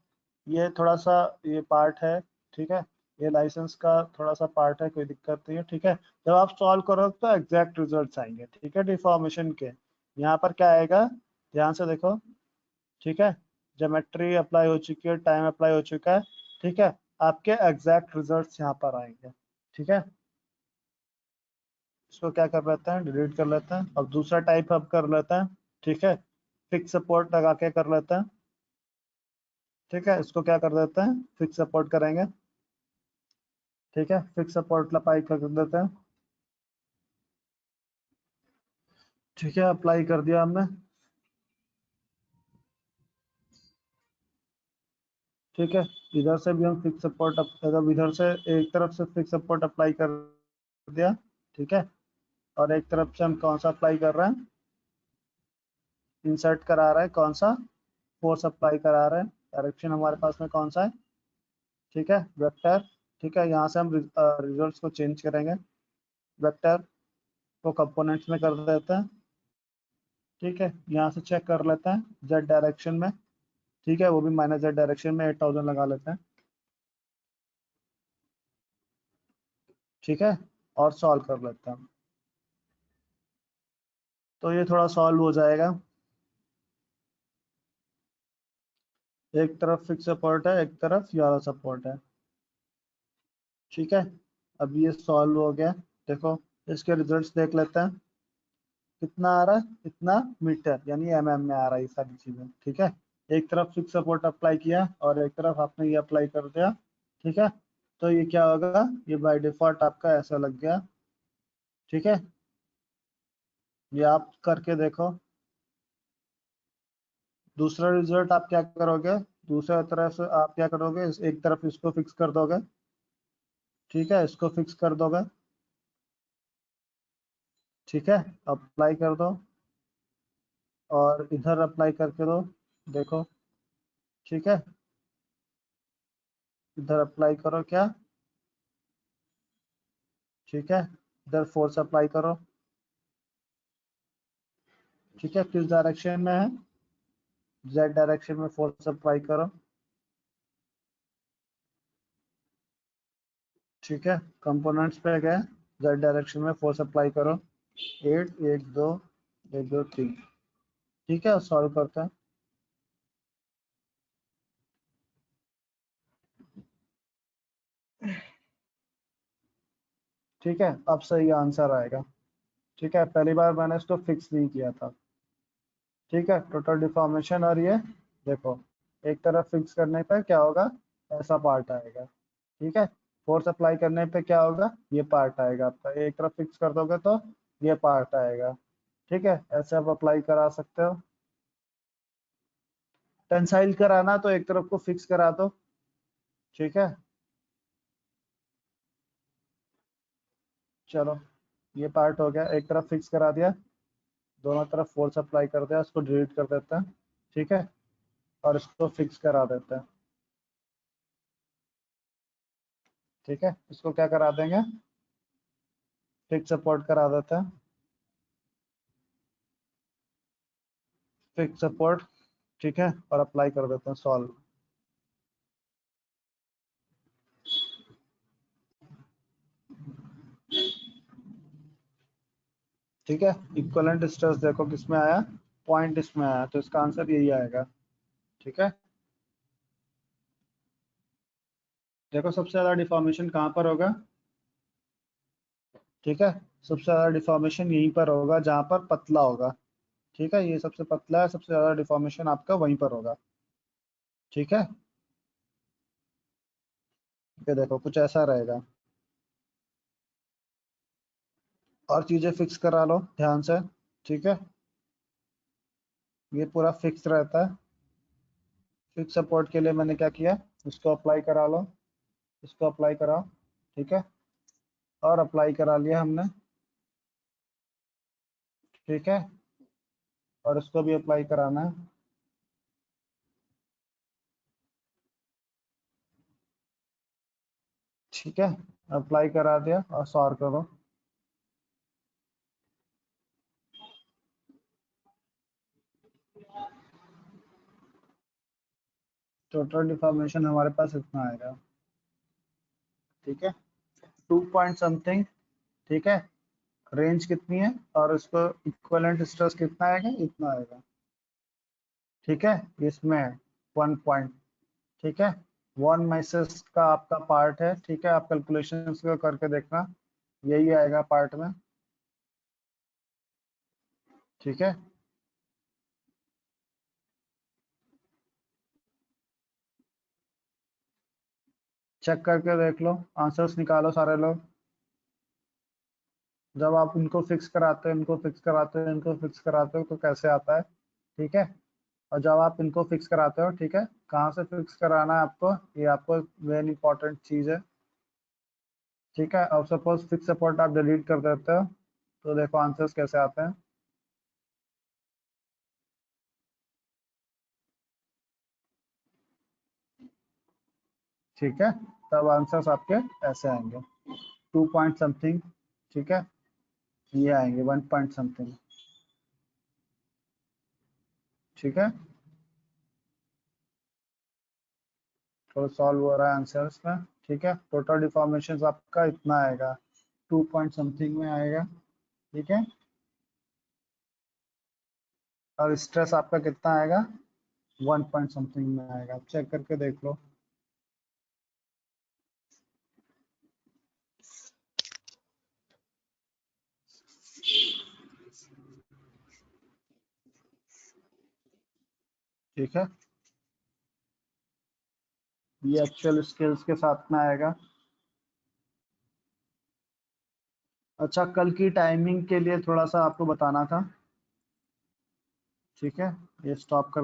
ये थोड़ा सा ये पार्ट है। ठीक है, ये लाइसेंस का थोड़ा सा पार्ट है, कोई दिक्कत नहीं है, ठीक है। जब आप सॉल्व करोगे तो एग्जैक्ट रिजल्ट्स आएंगे, ठीक है, डिफॉर्मेशन के। यहाँ पर क्या आएगा, ध्यान से देखो, ठीक है, ज्योमेट्री अप्लाई हो चुकी है, टाइम अप्लाई हो चुका है, ठीक है, आपके एग्जैक्ट रिजल्ट्स यहाँ पर आएंगे, ठीक है। इसको क्या कर लेते हैं, डिलीट कर लेते हैं। अब दूसरा टाइप अब कर लेते हैं, ठीक है, फिक्स सपोर्ट लगा के कर लेते हैं, ठीक है। इसको क्या कर देते हैं, फिक्स सपोर्ट करेंगे, ठीक है, फिक्स सपोर्ट अप्लाई कर देते हैं, ठीक है, अप्लाई कर दिया हमने, ठीक है। इधर से भी हम फिक्स सपोर्ट, मतलब इधर से एक तरफ से फिक्स सपोर्ट अप्लाई कर दिया, ठीक है, और एक तरफ से हम कौन सा अप्लाई कर रहे हैं, इंसर्ट करा रहे हैं, कौन सा, फोर्स अप्लाई करा रहे हैं। डायरेक्शन हमारे पास में कौन सा है, ठीक है, वेक्टर, ठीक है। यहाँ से हम रिजल्ट्स को चेंज करेंगे, वेक्टर को कंपोनेंट्स में कर देते हैं, ठीक है। यहाँ से चेक कर लेते हैं जेड डायरेक्शन में, ठीक है, वो भी माइनस जेड डायरेक्शन में 8000 लगा लेते हैं, ठीक है, और सॉल्व कर लेते हैं। तो ये थोड़ा सॉल्व हो जाएगा, एक तरफ फिक्स सपोर्ट है, एक तरफ ये वाला सपोर्ट है, ठीक है। अब ये सॉल्व हो गया, देखो इसके रिजल्ट्स देख लेते हैं, कितना आ रहा है, इतना मीटर यानी में आ रहा है ये सारी चीजें, ठीक है। एक तरफ फिक्स सपोर्ट अप्लाई किया और एक तरफ आपने ये अप्लाई कर दिया, ठीक है। तो ये क्या होगा, ये बाय डिफॉल्ट आपका ऐसा लग गया, ठीक है। ये आप करके देखो। दूसरा रिजल्ट आप क्या करोगे, दूसरा तरफ से आप क्या करोगे, एक तरफ इसको फिक्स कर दोगे, ठीक है, इसको फिक्स कर दोगे, ठीक है, अप्लाई कर दो, और इधर अप्लाई करके दो, देखो, ठीक है, इधर अप्लाई करो क्या, ठीक है, इधर फोर्स अप्लाई करो, ठीक है, किस डायरेक्शन में है, जेड डायरेक्शन में फोर्स अप्लाई करो, ठीक है, कंपोनेंट्स पे गए, जेड डायरेक्शन में फोर्स अप्लाई करो, 8 1 2 1 2 3, ठीक है, सॉल्व करते हैं, ठीक है। अब सही आंसर आएगा, ठीक है, पहली बार मैंने इसको फिक्स नहीं किया था, ठीक है। टोटल डिफॉर्मेशन, और ये देखो, एक तरफ फिक्स करने पे क्या होगा, ऐसा पार्ट आएगा, ठीक है। फोर्स अप्लाई करने पे क्या होगा, ये पार्ट आएगा आपका, एक तरफ फिक्स कर दोगे तो ये पार्ट आएगा, ठीक है। ऐसे आप अप्लाई करा सकते हो। टेंसाइल कराना तो एक तरफ को फिक्स करा दो, ठीक है। चलो, ये पार्ट हो गया, एक तरफ फिक्स करा दिया, दोनों तरफ फोर्स अप्लाई कर दिया, इसको डिलीट कर देते हैं, ठीक है, और इसको फिक्स करा देते हैं, ठीक है। इसको क्या करा देंगे, फिक्स सपोर्ट करा देते हैं, फिक्स सपोर्ट, ठीक है, और अप्लाई कर देते हैं, सॉल्व, ठीक है। इक्वलेंट स्ट्रेस देखो किसमें आया, पॉइंट इसमें आया, तो इसका आंसर यही आएगा, ठीक है। देखो सबसे ज्यादा डिफॉर्मेशन कहाँ पर होगा, ठीक है, सबसे ज्यादा डिफॉर्मेशन यहीं पर होगा जहाँ पर पतला होगा, ठीक है, ये सबसे पतला है, सबसे ज्यादा डिफॉर्मेशन आपका वहीं पर होगा, ठीक है। ये देखो कुछ ऐसा रहेगा, और चीजें फिक्स करा लो ध्यान से, ठीक है, ये पूरा फिक्स रहता है। फिक्स सपोर्ट के लिए मैंने क्या किया, इसको अप्लाई करा लो, इसको अप्लाई कराओ, ठीक है, और अप्लाई करा लिया हमने, ठीक है, और इसको भी अप्लाई कराना है, ठीक है, अप्लाई करा दिया और सॉल्व करो। टोटल डिफॉर्मेशन हमारे पास इतना आएगा, ठीक है, 2 पॉइंट समथिंग, ठीक है, रेंज कितनी है और इसको इक्विवेलेंट स्ट्रेस कितना आएगा, इतना आएगा, ठीक है, इसमें 1 पॉइंट, ठीक है, 1 माइनस का आपका पार्ट है, ठीक है, आप कैलकुलेशन को करके देखना, यही आएगा पार्ट में, ठीक है। चेक करके देख लो, आंसर्स निकालो सारे लोग। जब आप इनको फिक्स कराते हो, इनको फिक्स कराते हो, इनको फिक्स कराते हो तो कैसे आता है, ठीक है। और जब आप इनको फिक्स कराते हो, ठीक है, कहाँ से फिक्स कराना है आपको, ये आपको वेरी इंपॉर्टेंट चीज है, ठीक है। और सपोज फिक्स सपोर्ट आप डिलीट कर देते हो तो देखो आंसर्स कैसे आते हैं, ठीक है। तब आंसर्स आपके ऐसे आएंगे, 2 पॉइंट समथिंग, ठीक है, ये आएंगे 1 पॉइंट समथिंग, ठीक है। तो सॉल्व हो रहा है आंसर्स में, ठीक है। टोटल डिफॉर्मेशन आपका इतना आएगा, 2 पॉइंट समथिंग में आएगा, ठीक है। और स्ट्रेस आपका कितना आएगा, 1 पॉइंट समथिंग में आएगा, आप चेक करके देख लो। ठीक है, ये एक्चुअल स्केल्स के साथ में आएगा। अच्छा, कल की टाइमिंग के लिए थोड़ा सा आपको बताना था, ठीक है, ये स्टॉप कर